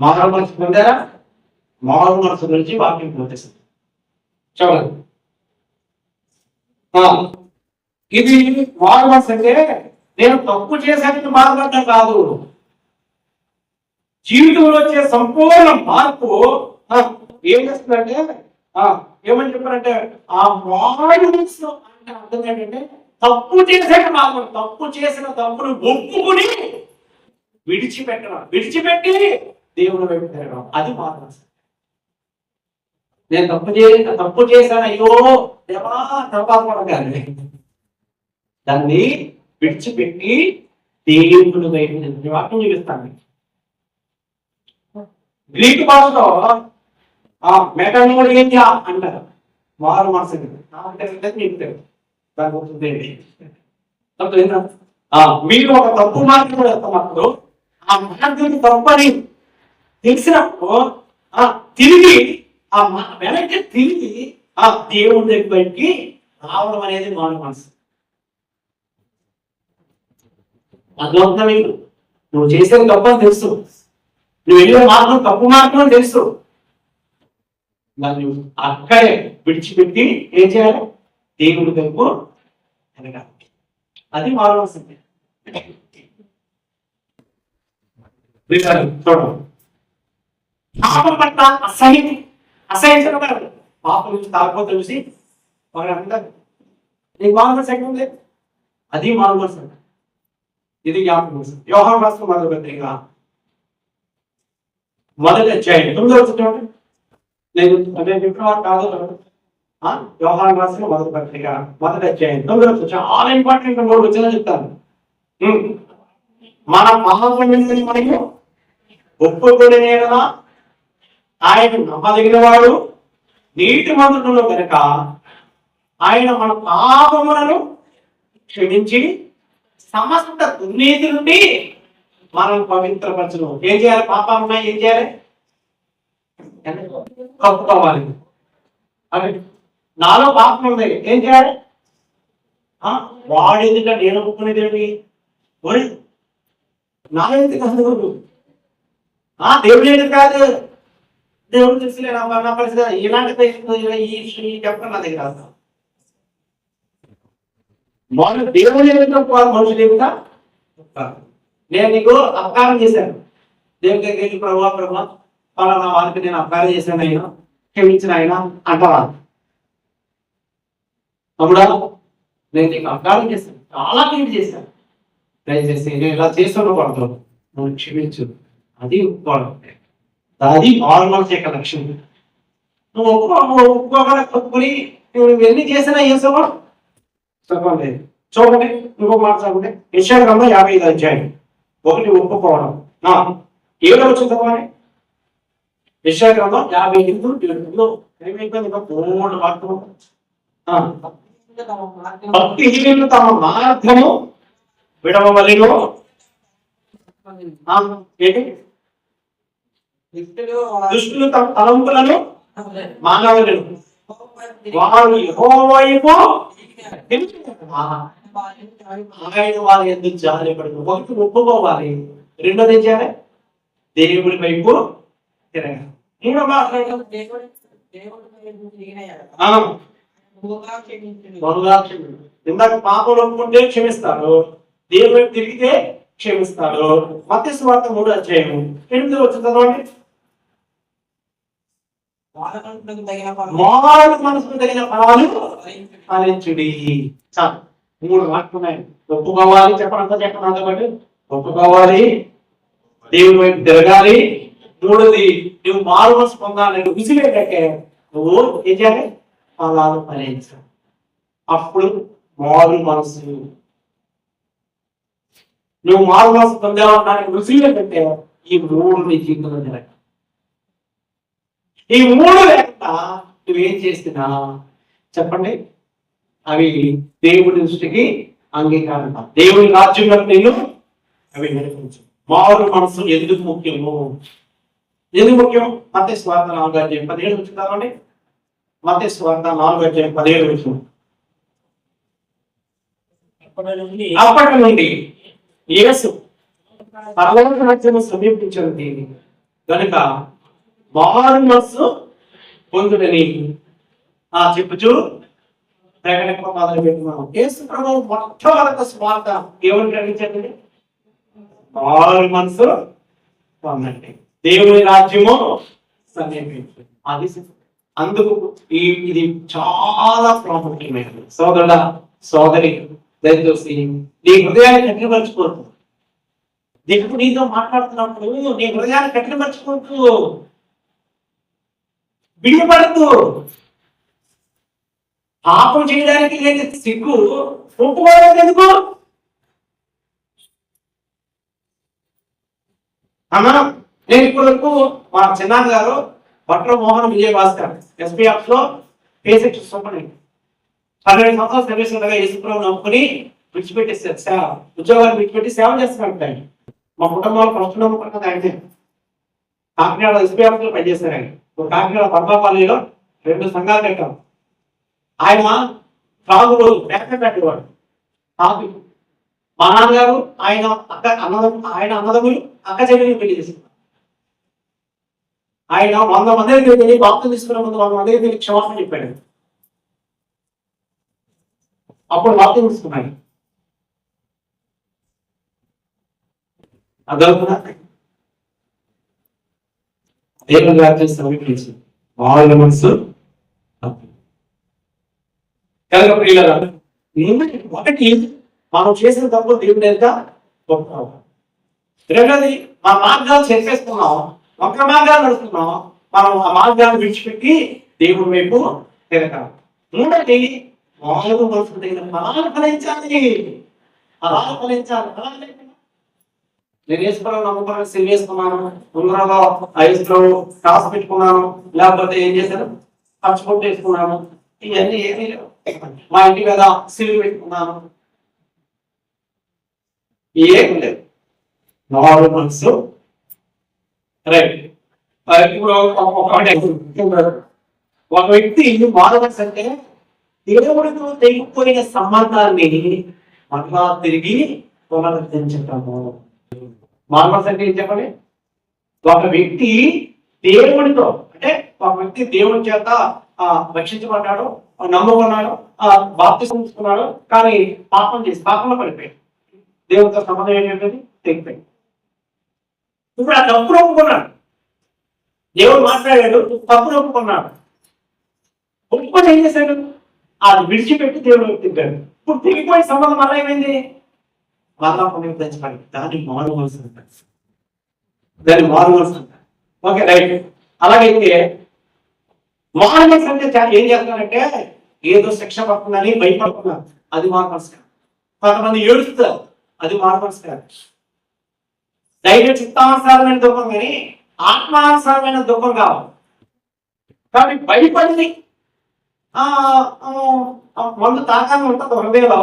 మారు మనసు పొందారా? మారు మనసు గురించి వాక్యం పోతేస్తుంది. చూడండి, ఇది మారు మనసు అంటే నేను తప్పు చేసేందుకు బాధపడ్డా కాదు. జీవితంలో వచ్చే సంపూర్ణ మార్పు ఏం చేస్తుందంటే, ఏమని చెప్పారంటే ఆ మారు మనసు అంటే అర్థం ఏంటంటే తప్పు చేసేట బాధపడు, తప్పు చేసిన తప్పును ఒప్పుకుని విడిచిపెట్టి దేవుని వైపు తిరగడం, అది మారు మనసు. నేను తప్పు చేశాను, అయ్యో దేవా తప్పాలి, దాన్ని విడిచిపెట్టి దేవుని వైపు వాక్యం చూపిస్తాను. గ్రీకు భాషలో మెటనోడియా అంటారు, మారు మనసు. మీరు ఒక తప్పు మార్గం వెళ్తున్నప్పుడు ఆ మార్గం తప్పని తెలిసినప్పుడు తిరిగి వెనక్కి తిరిగి దేవుడి దగ్గరికి రావడం అనేది మారు మనసు. అర్థమవుతుందా మీకు? నువ్వు చేసేది తప్పు అని తెలుసు, నువ్వు వెళ్ళిన మార్గం తప్పు మార్గం అని తెలుసు, దాన్ని అక్కడే విడిచిపెట్టి ఏం చేయాలి? దేవుడి వైపు వెనకాలి. అది మారవలసింది. పాపం పట్ల అసహించడం పాపం నుంచి తాకపోతే చూసి అంటారు నీకు మానవలసి ఎక్కడ లేదు, అది మానవలసి. ఇది జ్ఞాపకం. యోహాను రాసిన మొదటి పత్రిక మొదటి అధ్యాయం 9వ వచనం. నేను చెప్పిన కాదు. యోహాను రాసిన మొదటి పత్రిక మొదటి అధ్యాయం 9వ వచనం. చాలా ఇంపార్టెంట్ మూడు వచ్చినా చెప్తాను. మన పాపములను మనము ఒప్పుకొని ఆయన నమ్మదగిన వాడు నీతిమంతుడు కనుక ఆయన మన పాపములను క్షమించి సమస్త దుర్నీతి నుండి మనం పవిత్రపరచను. ఏం చేయాలి? పాపాలు ఉన్నాయి, ఏం చేయాలి? కప్పుకోవాలి. అది నాలో పాపం ఉంది, ఏం చేయాలి? వాడు ఎందుకంటే నేను ఒప్పుకునేది ఏంటి? నా ఎందుకు కాదు, దేవుడు ఎందుకు కాదు, దేవుడు తెలుసులే నా పరిస్థితి ఇలాంటి చెప్పడం నా దగ్గర రాదు. వాళ్ళు దేవుడు ఎందుకు మనుషులు ఏమిటా? నేను నీకు అపకారం చేశాను, దేవుడి దగ్గరికి ప్రభా పలానా వారికి నేను అపకారం చేశాను, అయినా క్షమించిన ఆయన అంటావా? తమ్ముడా నేను నీకు అపకారం చేశాను, చాలా క్లీన్ చేశాను, దయచేసి నేను ఇలా చేస్తున్న పడతాను, నువ్వు క్షమించు. అది ఒప్పుకోవడం, అది నార్మల్ చేక లక్ష్యం. నువ్వు ఒప్పుకోని నువ్వు ఎన్ని చేసినా ఏం సగం లేదు. చూడండి ఇంకొక మాట చదవండి. యెషయా గ్రంథం 55వ అధ్యాయం 1 ఒప్పుకోవడం. 7వ వచనం చదవండి. యెషయా గ్రంథం 55:7 ఏమైపోయింది? మూడు వాక్యం. భక్తిహీనులు తమ మార్గము విడవవలెను. ఏంటి? దుష్టులు తమ తలంపులను మానవలను. వారు యెహోవా వైపు ఆయన వారి ఎందుకు జాలిపడదు. ఒకటి ఒప్పుకోవాలి, రెండోది ఏం చేయాలి? దేవుడి వైపు తిరగాలి. మూడో మాట్లాడడం ఇందాక పాపం ఒప్పుకుంటే క్షమిస్తాడు, దేవుడి వైపు తిరిగితే క్షమిస్తాడు. మత్తయి సువార్త 3వ అధ్యాయం 8వ వచనం చదవండి. మారు మనసుకు తగిన ఫలాలు ఫలించుడి. చాలు, 3 వాక్యాలు ఉన్నాయి. ఒప్పుకోవాలి, చెప్పండి బట్టి ఒప్పుకోవాలి, దేవుడి వైపు తిరగాలి. మూడోది నువ్వు మారు మనసు పొందాలి, విసిరేటట్టే నువ్వు ఏం చేయాలి? ఫలాలు ఫలించాలి. అప్పుడు మారు మనసు. నువ్వు మారు మనసు పొందావడానికి విసిరేటట్టే ఈ 3 నీ జీవితంలో జరగాలి. ఈ 3 లేకుండా నువ్వేం చేసినా చెప్పండి అవి దేవుడి దృష్టికి అంగీకారం. దేవుని రాజ్యంలో నేను అవి నడిపించు. మారు మనసు ఎందుకు ముఖ్యము? ఎందుకు ముఖ్యం? మత్తయి సువార్త 4వ అధ్యాయం 17 వచ్చిందామండి. మత్తయి సువార్త 4వ అధ్యాయం 17 వచ్చిన. అప్పటి నుండి యేసు పరలోక రాజ్యము సమీపించింది కనుక మారు మనసు పొందుడని చెప్పుచు ప్రకటన మొదలు పెట్టుకున్నాం. యేసు ప్రభువు మొట్టమొదటి స్వార్థ దేవుని గ్రహించండి, మారు మనసు పొందండి, దేవుని రాజ్యము సమీపించు. అది అందుకు ఇది చాలా ప్రాముఖ్యమైనది. సోదరుడా సోదరి, దయచేసి నీ హృదయాన్ని కట్టిపరచుకోరు. దేవుడు నీతో మాట్లాడుతున్నప్పుడు నీ హృదయాన్ని కఠినపరచుకుంటూ బిడిపడుతూ పాపం చేయడానికి లేని సిగ్గు ఒప్పుకోవడానికి ఎందుకు అన్నా? నేను ఇప్పటి వరకు మా చిన్నాన్న గారు భట్ల మోహన్ విజయభాస్కర్ ఎస్పీఎఫ్ లో పేసెక్ట్ చూసుకుని 12 సంవత్సరాలు సర్వీస్ ఉండగా యేసుప్రభువుని నమ్ముకుని విడిచిపెట్టేసారు. సేవ ఉద్యోగాన్ని విడిచిపెట్టి సేవ చేస్తున్నారు. ఆయన మా కుటుంబంలో ఫస్ట్ నమ్ముకున్నది ఆయన. కాకినాడ ఎస్పీఎఫ్ లో పనిచేశారు. ఆయన కాకినాడ పర్వాపల్లిలో 2 సంఘాలు కట్టాం. ఆయన త్రాగుడు మేక పెట్టేవాడు. కాదు మా నాన్నగారు ఆయన అన్నదమ్ములు అక్క చెల్లిని పెళ్లి చేశారు. ఆయన 100 మంది దగ్గరికి బాప్తిజం తీసుకునే ముందు 100 మంది దగ్గరికి క్షమాపణ చెప్పాడు. అప్పుడు బాప్తిజం తీసుకున్నాడు. అదొక దేవుని రాజ్యం సమీపించి వాళ్ళ మనసు కనుక ప్రియులారా, ఒకటి మనం చేసిన తప్పు దేవుని ఎంత గొప్ప. రెండోది మా మార్గాలు చెప్పేస్తున్నాం, ఒక్క మార్గాలు నడుస్తున్నాం, మనం ఆ మార్గాన్ని విడిచిపెట్టి దేవుడి వైపు తిరగాలి. మూడోది మామూలు మనసు తగిన ఫలాలు ఫలించాలి. ఫలాలు ఫలించాలి. నేను యేసుప్రభువుని నమ్ముకున్నాను, సిలువ వేసుకున్నాను, ఉంగరంలో ఐస్లో కాసు పెట్టుకున్నాను, లేకపోతే ఏం చేశాను ఖర్చు కొట్టు వేసుకున్నాను, ఇవన్నీ ఏమీ లేవు. మా ఇంటి మీద సిలువ పెట్టుకున్నాను, ఏం లేదు. మామూలు మనసు రైట్. ఇప్పుడు ఒక వ్యక్తి మారవలసి అంటే దేవుడితో తెగిపోయిన సంబంధాన్ని మరలా తిరిగి పునరుద్ధరించటము. మారవలసి అంటే ఏం చెప్పండి? ఒక వ్యక్తి దేవుడితో అంటే ఒక వ్యక్తి దేవుడి చేత రక్షించబడ్డాడు, నమ్ముకున్నాడు, బాప్తిసం తీసుకున్నాడు, కానీ పాపం చేసి పాపంలో పడిపోయాడు. దేవుడితో సంబంధం ఏంటంటే తెగిపోయింది. ఇప్పుడు ఆ తప్పును ఒప్పుకున్నాడు, దేవుడు మాట్లాడాడు, తప్పును ఒప్పుకున్నాడు. ఒప్పుకొని ఏం చేశాడు? అది విడిచిపెట్టి దేవుడు తిప్పాడు. ఇప్పుడు తెగిపోయిన సంబంధం మళ్ళీ ఏమైంది? మళ్ళా పునరుద్ధరించబడి దాన్ని మారు మనసు అంటారు. దాన్ని మారు మనసు అంటారు. Okay right. అలాగైతే మారు మనసు అంటే ఏం చేస్తున్నారంటే ఏదో శిక్ష పడుతుందని భయపడుతున్నారు, అది మారు మనసు కాదు. కొంతమంది ఏడుస్తారు, అది మారు మనసు కాదు. దైవ చిత్తానుసారమైన దుఃఖం కానీ ఆత్మానుసారమైన దుఃఖం కావాలి. కానీ భయపడి మందు తాకాన్ని ఉంటుంది హృదయంలో,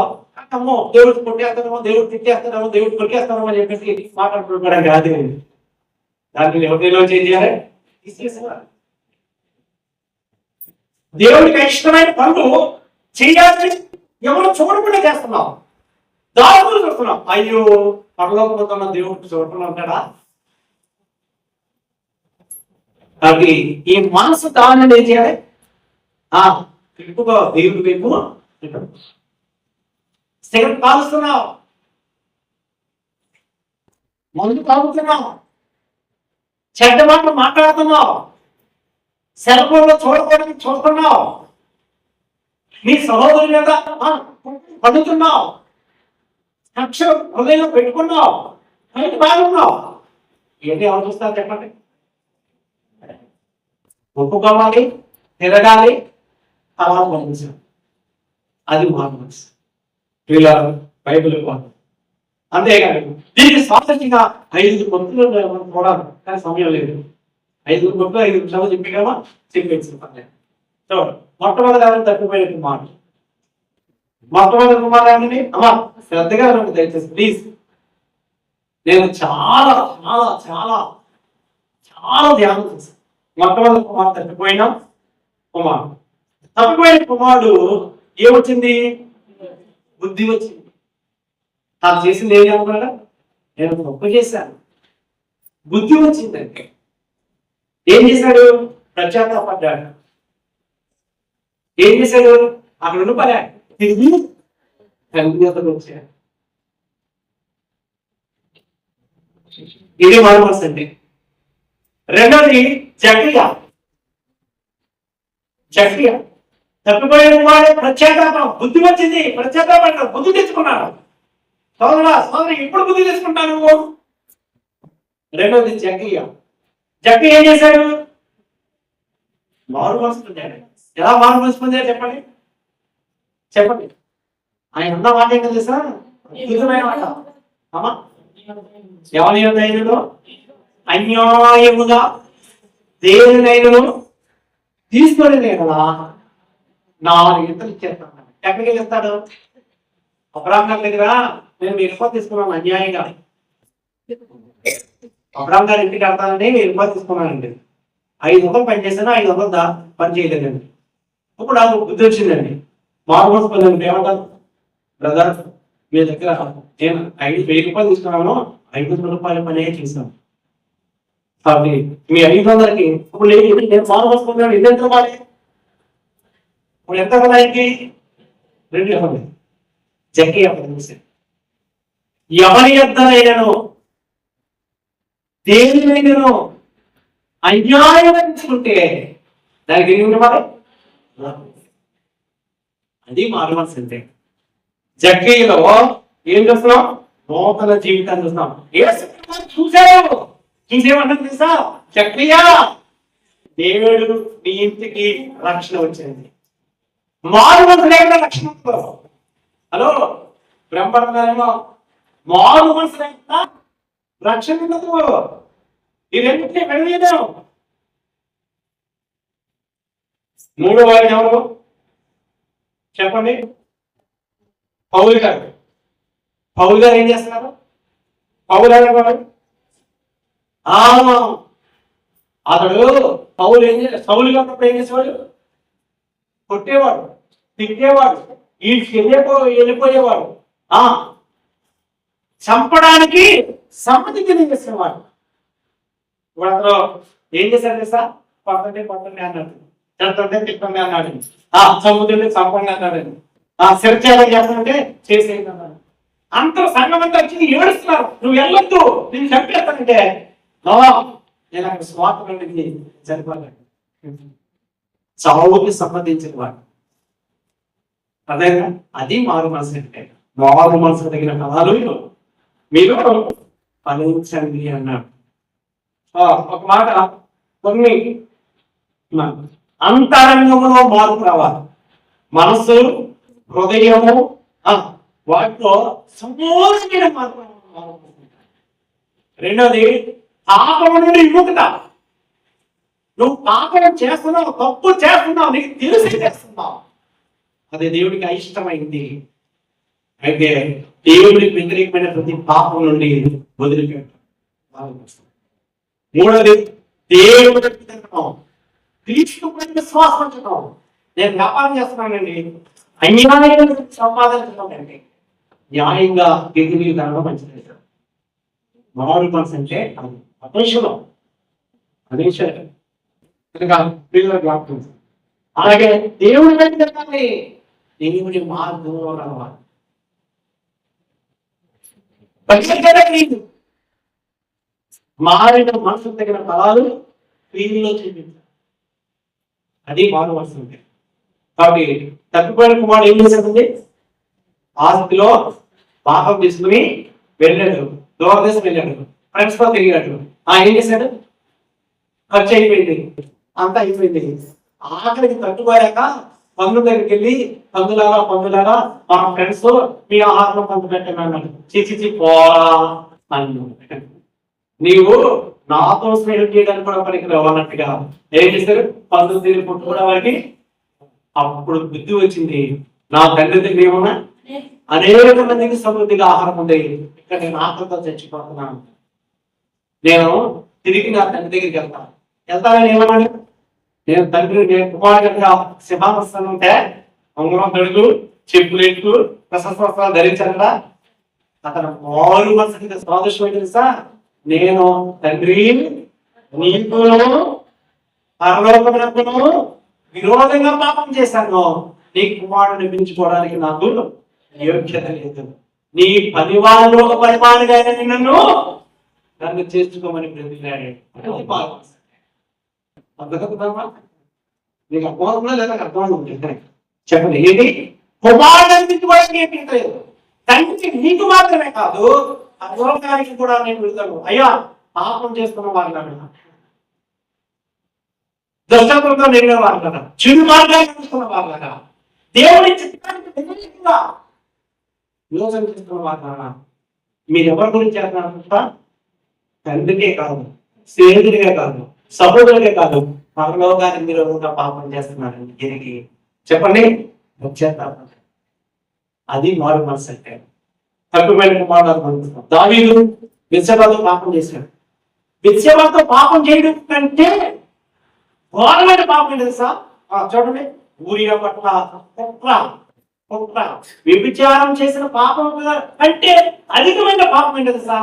అమ్మో దేవుడు కొట్టేస్తానేమో, దేవుడు తిట్టేస్తానేమో, దేవుడు కొట్టేస్తానేమో అని చెప్పేసి మాట్లాడుకుంటున్నాడు కాదు. దాన్ని హృదయంలో చేయాలి, తీసేసేవారు. దేవుడికి ఇష్టమైన పనులు చేయాలని ఎవరు చూడకుండా చేస్తున్నాం, దారులు చూస్తున్నాం. అయ్యో పరలోకమున్న దేవుడికి చూడకుండా ఉంటాడా? కాబట్టి ఈ మనసు దాన్ని ఏం చేయాలి? ఎక్కువగా దేవుడి వైపు సిగరెట్ కాలుస్తున్నావు, మందు తాగుతున్నావు, చెడ్డ మాటలు మాట్లాడుతున్నావు, సెల్ ఫోన్లో చూడకూడదని చూస్తున్నావు, నీ సహోదరు మీద పడుతున్నావు, కక్ష హృదయంలో పెట్టుకున్నావు, బయట బాగున్నావు. ఏంటి ఎవరు చూస్తారు చెప్పండి? ఒప్పుకోవాలి, తిరగాలి, అలా మనసు, అది మారు మనసు. వీళ్ళ బైబిల్ అంతేగాని దీనికి స్వాతంత్రంగా 5 పంక్తులు చూడాలి, కానీ సమయం లేదు. 5 పంక్తులు 5 నిమిషాలు చెప్పినామా చెప్పేసి. సో మొట్టమొదటి ఎవరు తప్పిపోయే కుమారుడు, మొట్టమొదటి కుమారుడిని అమ్మా శ్రద్ధగా రండి దయచేసి ప్లీజ్. నేను చాలా చాలా చాలా చాలా ధ్యానం చేశాను. మొట్టమొదటి కుమారుడు తప్పిపోయిన కుమారుడు. తప్పిపోయిన కుమారుడు ఏమొచ్చింది? బుద్ధి వచ్చింది. తాను చేసింది ఏం అనుకున్నాడా? నేను తప్పు చేశాను, బుద్ధి వచ్చిందంటే ఏం చేశాడు? పశ్చాత్తాపడ్డాడు. ఏం చేశాడు? అక్కడ ఉండిపోయా తిరిగి తండ్రి వద్దకు వచ్చాడు. ఇది మారు మనసు అంటే. రెండోది జక్రియా. తప్పిపోయిన వాడు ప్రత్యేకం, బుద్ధి వచ్చింది, ప్రత్యేకపడ్డాడు, బుద్ధి తెచ్చుకున్నాడు. సోదరా సోదరి, ఎప్పుడు బుద్ధి తెచ్చుకుంటాను? రెండోది జక్కయ్య. జక్కయ్య ఏం చేశాడు? మారు మనసు పొందాడు. ఎలా మారు మనసు పొందాడు చెప్పండి చెప్పండి. ఆయన అన్న మాట ఏంటో తెలుసా? నిజమైన మాట. అమ్మా ఎవరి యొద్దైనను అన్యాయముగా దేనినైనను తీసుకొని కదా 4 ఇంతలు ఇచ్చేస్తాను. ఎక్కడికి వెళ్ళిస్తాడు? అబ్రాహం గారి దగ్గర నేను 1000 రూపాయలు తీసుకున్నాను అన్యాయంగా. అబ్రాహం గారి ఇంటికి వెళ్తానని 1000 రూపాయలు తీసుకున్నానండి. 500 పని చేశాను, 500 పని చేయలేదండి. ఇప్పుడు నాకు బుద్ధి వచ్చిందండి. మామూలు పని ఏమంటారు? బ్రదర్ మీ దగ్గర నేను 1000 రూపాయలు తీసుకున్నాను, 500 రూపాయల పని చేశాను కాబట్టి మీ 500కి ఇప్పుడు నేను మామూలు పొందాను. ఇది ఎంత రూపాయలు? ఇప్పుడు ఎంత కదానికి 2 ఇవ్వండి. జక్కయ్య ఎవరి యొద్దనైనను దేనినైనను అన్యాయం తీసుకుంటే దానికి ఏమి ఇవ్వాలి? అది మారు మనసు అంటే. జక్కయ్యలో ఏం చూస్తున్నాం? నూతన జీవితాన్ని చూస్తున్నాం. చూసారు చూసేమంటే తెలుసా? జక్కయ్య దేవుడు నీ ఇంటికి రక్షణ వచ్చింది. మారు మనసు లేకుండా రక్షణ. హలో బ్రహ్మేమో మారు మనసు లేకుండా రక్షణ ఉండదు. ఈ రెండింటినీ విడదీయడం. మూడో వారు ఎవరు చెప్పండి? పౌలు గారు. పౌలు గారు ఏం చేస్తున్నారు? పౌలు అనేవాడు అతడు పౌలు ఏం చేయాలి? పౌలు గారు ఏం చేసేవాడు? కొట్టేవాడు, తిట్టేవాడు, వెళ్ళిపోయేవాడు, చంపడానికి సమ్మతి తెలియజేసేవాడు. ఇప్పుడు అతను ఏం చేశాడు సార్? పట్టండి అన్నాడు, తిట్టండి తిట్టండి అన్నాడు, చంపుతుంటే చంపండి అన్నాడు, శిరచేయాలని చేస్తానంటే చేసేది అన్నాడు. అందరూ సంఘం అంతా వచ్చి ఏడుస్తున్నారు, నువ్వు వెళ్ళొద్దు నేను చంపేస్తానంటే నేను అక్కడ స్వార్థం చనిపోతాను. చావుకి సంబంధించిన వాడు. అదే అది మారు మనసు అంటే. మారు మనసు తగిన పదాలు మీరు ఫలించండి అన్నాడు. ఒక మాట, కొన్ని అంతరంగంలో మార్పు రావాలి. మనస్సు, హృదయము వాటిలో సంపూర్ణమైన మార్పు. రెండోది పాపం నుండి విముక్త. నువ్వు పాపం చేస్తున్నావు, తప్పు చేస్తున్నావు, నీకు తెలిసి చేస్తున్నావు, అది దేవుడికి అయిష్టమైంది. అయితే దేవుడికి వ్యతిరేకమైన ప్రతి పాపం నుండి వదిలిపెట్టాం. మూడోది దేవుడి క్రీస్తుపై విశ్వాసం ఉంచడం. నేను వ్యాపారం చేస్తున్నానండి, అన్యాయంగా సంపాదించడం అండి, న్యాయంగా ఎదురు దానిలో మంచిది. మారు మనసు అంటే అపేక్షలో అలాగే దేవుడి వైపు చెప్పాలి, దేవుడి మార్గంలో రావాలి. మారిన మనసు తగిన ఫలాలు క్రియలో చూపించాలి. అది మారు మనసు అంటే. కాబట్టి తప్పిపోయిన కుమారుడు ఏం చేశాడండి? ఆస్తిలో పాపం తీసుకుని వెళ్ళాడు, దూరదేశం వెళ్ళాడు, ఫ్రెండ్స్ తో తిరిగాడు. ఏం చేశాడు? ఖర్చు అయిపోయింది, అంతా అయిపోయింది. ఆఖరికి తట్టుకోలేక పందుల దగ్గరికి వెళ్ళి పందులాగా మా ఫ్రెండ్స్ మీ ఆహారం పంపు పెట్టండి అన్నాడు. చిచి పోరా అన్నాడు. నీవు నాతో స్నేహం చేయడానికి కూడా పనికి రావన్నట్టుగా ఏం చేశారు? పందులు తిరిగి పుట్టుకోవడం వారికి అప్పుడు బుద్ధి వచ్చింది. నా తండ్రి దగ్గర ఏమన్నా అనేక మందికి సమృద్ధిగా ఆహారం ఉంది, ఇక్కడ నేను ఆకలితో చచ్చిపోతున్నాను, నేను తిరిగి నా తండ్రి దగ్గరికి వెళ్తానని ఏమన్నాడు? నేను కుమారుడిగా సింహాసనం ఉంటే ఉంగరం తడుగు, చెప్పులేట్లు, ప్రశస్త్రాలు ధరించారా? అతను మారు మనసుకి సాదృశ్యం తెలుసా? నేను తండ్రి నీకును పరలోకమునకును విరోధంగా పాపం చేశాను, నీ కుమారుడిని పెంచుకోవడానికి నాకు యోగ్యత లేదు, నీ పనివాళ్ళు ఒక పరిమాణగా నన్ను చేసుకోమని ప్రతిలాడు. నీకు అర్థమవుతుందా లేదా? అర్థమవుతుంది చెప్పండి. ఏంటి? కుమారుడిని పెంచుకోవడానికి ఏం లేదు, తండ్రి నీకు మాత్రమే కాదు ఆ లోకానికి కూడా నేను వెళ్తాను. అయ్యా పాపం చేస్తున్న వాళ్ళగా, దుష్టత్వంతో నిండిన వాళ్ళగా, చెడు మార్గాలు చూస్తున్న వాళ్ళగా, దేవుని చిత్తానికి వ్యతిరేకంగా యోచన చేస్తున్న వాళ్ళగా మీరు ఎవరి గురించి చేస్తున్నారంట? తండ్రికే కాదు, స్నేహితుడికే కాదు, సహోదరుడికే కాదు, పరలోకానికి మీరు ఇంకా పాపం చేస్తున్నారండి. దీనికి చెప్పండి, వచ్చేస్తాం. అది మారు మనసు అంటే. తక్కువైన కుమారుడు దావీదు బెత్షెబాతో పాపం చేశాడు. బెత్షెబాతో పాపం చేయడం కంటే ఘోరమైన పాపం తెలుసా? చూడండి, ఊరియా పట్ల కుట్ర వ్యభిచారం చేసిన పాపం కంటే అధికమైన పాపం ఏంటి తెలుసా?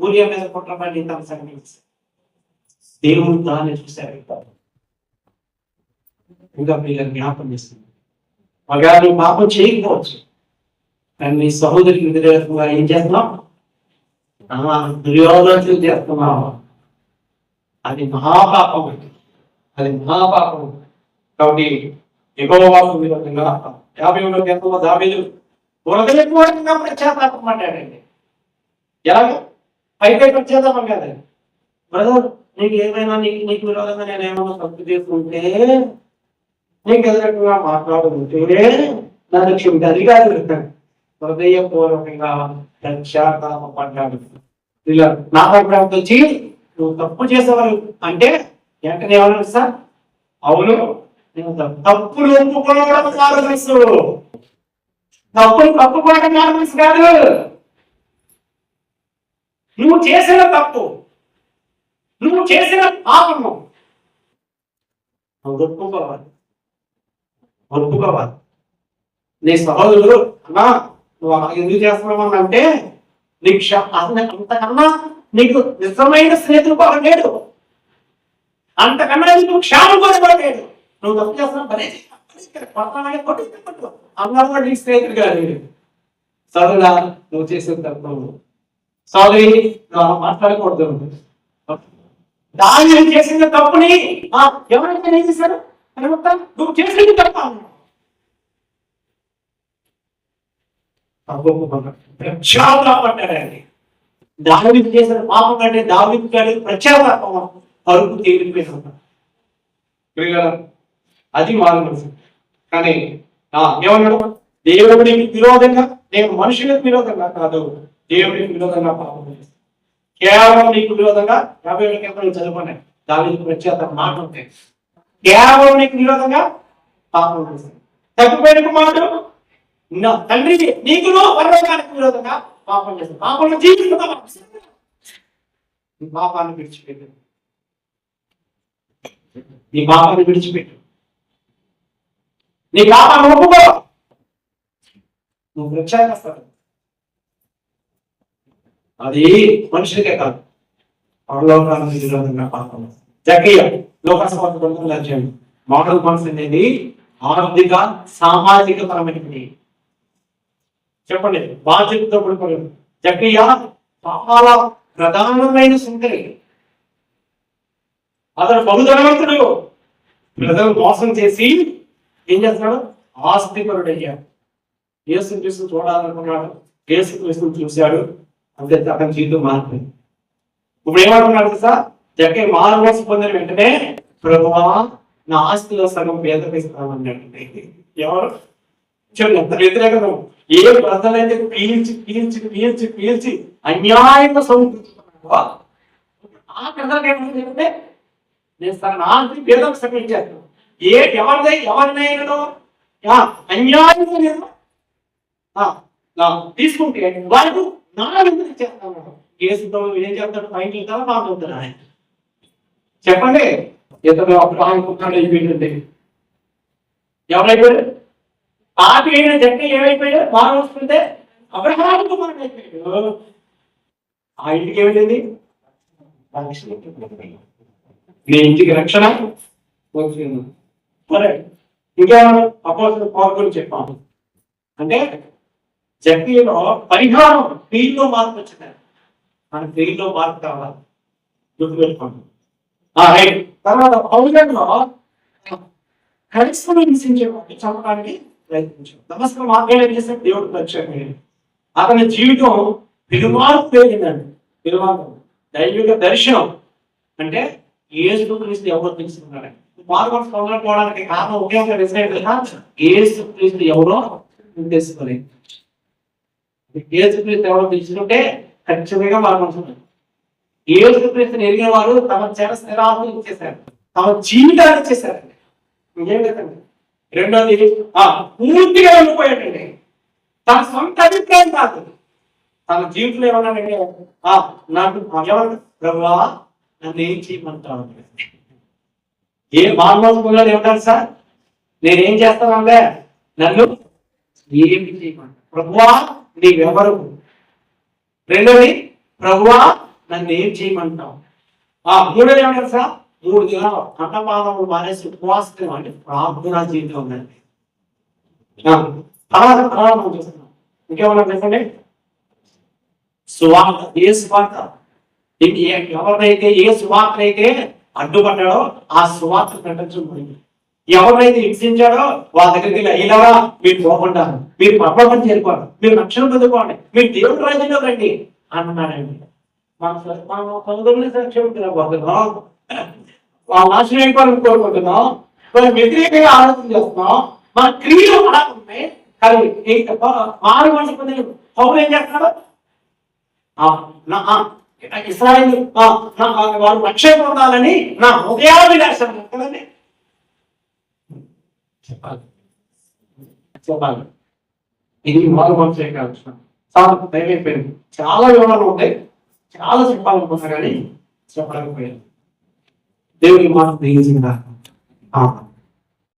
ఊరియా మీద కుట్ర పడి తన సంగతి దేవుడు దాన్ని చూశారు. ఇంకా పిల్లలు జ్ఞాపం చేస్తుంది, మగా నువ్వు పాపం చేయకపోవచ్చు, కానీ నీ సహోదరికి వ్యతిరేకంగా ఏం చేస్తున్నావు? దుర్యోధన చేస్తున్నావు. అది మహాపాపం, అది మహాపాపం. కాబట్టి యెహోవాకు విరోధంగా 50 గంటల దావీదు హృదయపూర్వకంగా పశ్చాత్తాపం మాట్లాడండి. ఎలాగో పైపై పశ్చాత్తాపం కాదండి. బ్రదర్, నీకు ఏమైనా నీకు విరోధంగా నేను ఏమైనా తప్పు చేసుకుంటే, నీకు ఎదురకంగా మాట్లాడుకుంటే నన్ను క్షమించి, అది కాదు హృదయపూర్వకంగా పశ్చాత్తాపడ్డాడు. ఇలా నా దగ్గర వచ్చి నువ్వు తప్పు చేసేవారు అంటే వెంటనే ఏమన్నా సార్? అవును, నేను తప్పులు ఒప్పుకోవడం మారమనసు, తప్పులు తప్పుకోవడం మారమనసు కాదు. నువ్వు చేసిన తప్పు, నువ్వు చేసిన పాపము ఒప్పుకోవాలి, ఒప్పుకోవాలి. నీ సహోదరుడు అన్నా నువ్వు అలా ఎందుకు చేస్తున్నావు అంటే నీకు అంతకన్నా నీకు నిజమైన స్నేహితులు కూడా లేడు, అంతకన్నా నీకు క్షేమం కూడా లేడు. నువ్వు తప్పు చేస్తున్నావు అన్నా నీ స్నేహితుడు కాదు. సోదరుడా, నువ్వు చేసిన తప్పు సోదరి నువ్వు మాట్లాడకూడదు. దాని చేసిన తప్పుని ఎవరైతే ఏం చేశారు అని నువ్వు చేసింది తప్ప పడ్డాడండి. దావీదు చేసిన పాపం కంటే దావీదు గారి ప్రత్యేకం అరుపు తేలిపోయిన అది మారు. కానీ ఏమన్నాడు? దేవుడికి విరోధంగా, నేను మనుషులకు విరోధంగా కాదు, దేవుడికి విరోధంగా పాపం చేస్తాను. కేవలం నీకు విరోధంగా 50 గంటలు చదువుకున్నాయి. దావీదు ప్రత్యేక మాట ఉంటాయి. కేవలం నీకు విరోధంగా పాపం చేస్తాను. తప్పిపోయిన కుమారుడు నా తండ్రి నీకు పరలోకానికి విరోధంగా పాపం చేస్తాను. పాపంలో జీవిస్తున్నా నీ పాపాన్ని విడిచిపెట్టు, నీ పాపాన్ని విడిచిపెట్టు, నీ పాపాన్ని ఒప్పుకో, నువ్వు రక్షిస్తావు. అది మనుషులకే కాదు, పరలోకానికి విరోధంగా పాపం. జకయ్య లోకసభ మోడల్ మనసు అనేది ఆర్థిక సామాజిక పరమైనది. చెప్పండి, బాధ్యతతో పడిపోయాడు. జకయ్య చాలా ప్రధానమైన సుందరి, అతను బహుధనవంతుడు. ప్రజలు మోసం చేసి ఏం చేస్తున్నాడు? ఆస్తిపరుడు అయ్యాడు. యేసు క్రీస్తు చూడాలనుకున్నాడు, యేసు క్రీస్తుని చూశాడు, అంతే అతని జీవితం మారిపోయింది. ఇప్పుడు ఏమంటున్నాడు సార్? జక్కయ్య మారుమోసం పొందిన వెంటనే ప్రభువా నా ఆస్తిలో సగం పేదకు ఇస్తామన్నాడు. ఎవరు చూడండి ఎంత వ్యతిరేకత. ఏ ప్రజలైతే పీల్చి పీల్చి పీల్చి పీల్చి అన్యాయంగా సమృద్ధిస్తున్నాడు, ఆ ప్రజలకు ఏమంటే నేను సగం ఆస్తి పేదకు సగం ఇచ్చేస్తాను. ఎవరినైనా అన్యాయంగా నేను తీసుకుంటే వారికి నా ఎందుకు ఇచ్చేస్తాను. కేసుతో ఏం చేస్తాడు? పైకి వెళ్తారా నాకు అవుతాడు ఆయన. చెప్పండి, ఇతను అప్పుడు అయిపోయిందండి. ఎవరైపోయాడు? పాపి అయిన జట్టు ఏమైపోయాడు? మారు వస్తుంటే అబ్రహాము కుమారుడు అయిపోయాడు. ఆ ఇంటికి ఏమిటండి? నీ ఇంటికి రక్షణ వచ్చింది. సరే, ఇంకేమన్నా అపోజిట్ పాల్గొని చెప్పాము అంటే జట్టీలో పరిహారం క్రియలో మార్పు వచ్చింది. మన క్రియలో మార్పు కావాలి, గుర్తుపెట్టుకోండి. రైట్. తర్వాత పౌరులలో కరిస్మను హింసించేవాడిని చంపడానికి ప్రయత్నించాడు. నమస్కారం మార్గాలు చేస్తే దేవుడు వచ్చాడు. అతని జీవితం పెరుమార్పు పెరిగిందండి. పెరుమార్పు దైవిక దర్శనం అంటే యేసుక్రీస్తు ఎవరో తెలుసుకున్నాడు. మార్గం పొందకపోవడానికి కారణం ఒకే ఒక రిజల్ట్, యేసుక్రీస్తు ఎవరో తెలుసుకోలేదు. యేసుక్రీస్తు ఎవరో తెలుసుకుంటే ఖచ్చితంగా మార్గం. యేసుక్రీస్తుని ఎరిగిన వారు తమ చేత స్థిరాస్తులు ఇచ్చేశారు, తమ జీవితాన్ని ఇచ్చేశారు. ఇంకేం లేదండి. రెండోది పూర్తిగా వెళ్ళిపోయాడండి. తన సొంత అభిప్రాయం కాదు, తన జీవితంలో ఏమన్నాడంటే నాకు ఎవరు ప్రభువా నన్ను ఏం చేయమంటాను. ఏ మానవ ఏమంటారు సార్, నేనేం చేస్తానంటే నన్ను ఏమి చేయమంటాను. ప్రభువా నీవెవరు. రెండోది ప్రభువా నన్ను ఏం చేయమంటావు. మూడోది ఏమంటారు సార్, 3 దినాలు అన్నపానములు మానేసి ఉపవాసం అంటే ప్రార్థనా జీవితం ఉందండి. తర్వాత మనం చూస్తున్నాం ఇంకేమన్నా చెప్పండి. సువార్త, ఏ సువార్త, ఎవరినైతే ఏ సువార్త అయితే అడ్డుపడ్డాడో ఆ సువార్త ప్రకటించబడి, ఎవరినైతే హింసించాడో వాళ్ళ దగ్గరికి ఇలాగా మీరు పోకుండా, మీరు పర్వతం చేరుకోండి, మీరు రక్షణ పొందుకోండి, మీరు దేవుడి రాజ్యంలో రండి అన్నాడండి. మన సోదరుని రక్షించబోతున్నాం, వాళ్ళ నాశనం అయిపోవాలని కోరుకుంటున్నాం, మనం వ్యతిరేకంగా ఆలోచన చేస్తున్నాం, మన క్రియలు అలా ఉన్నాయి. కానీ మారు మనిషి పొందిన పౌరులు ఏం చేస్తున్నాడు, ఇస్రాయేల్ వారు రక్షణ పొందాలని నా హృదయాభిలాషం కదండి. చెప్పాలి ఇది మారు మనిషి కావచ్చు. అయిపోయింది, చాలా వివరాలు ఉంటాయి, చాలా చెప్పాలనుకున్నా కానీ చెప్పలేకపోయాను. దేవుడి మాట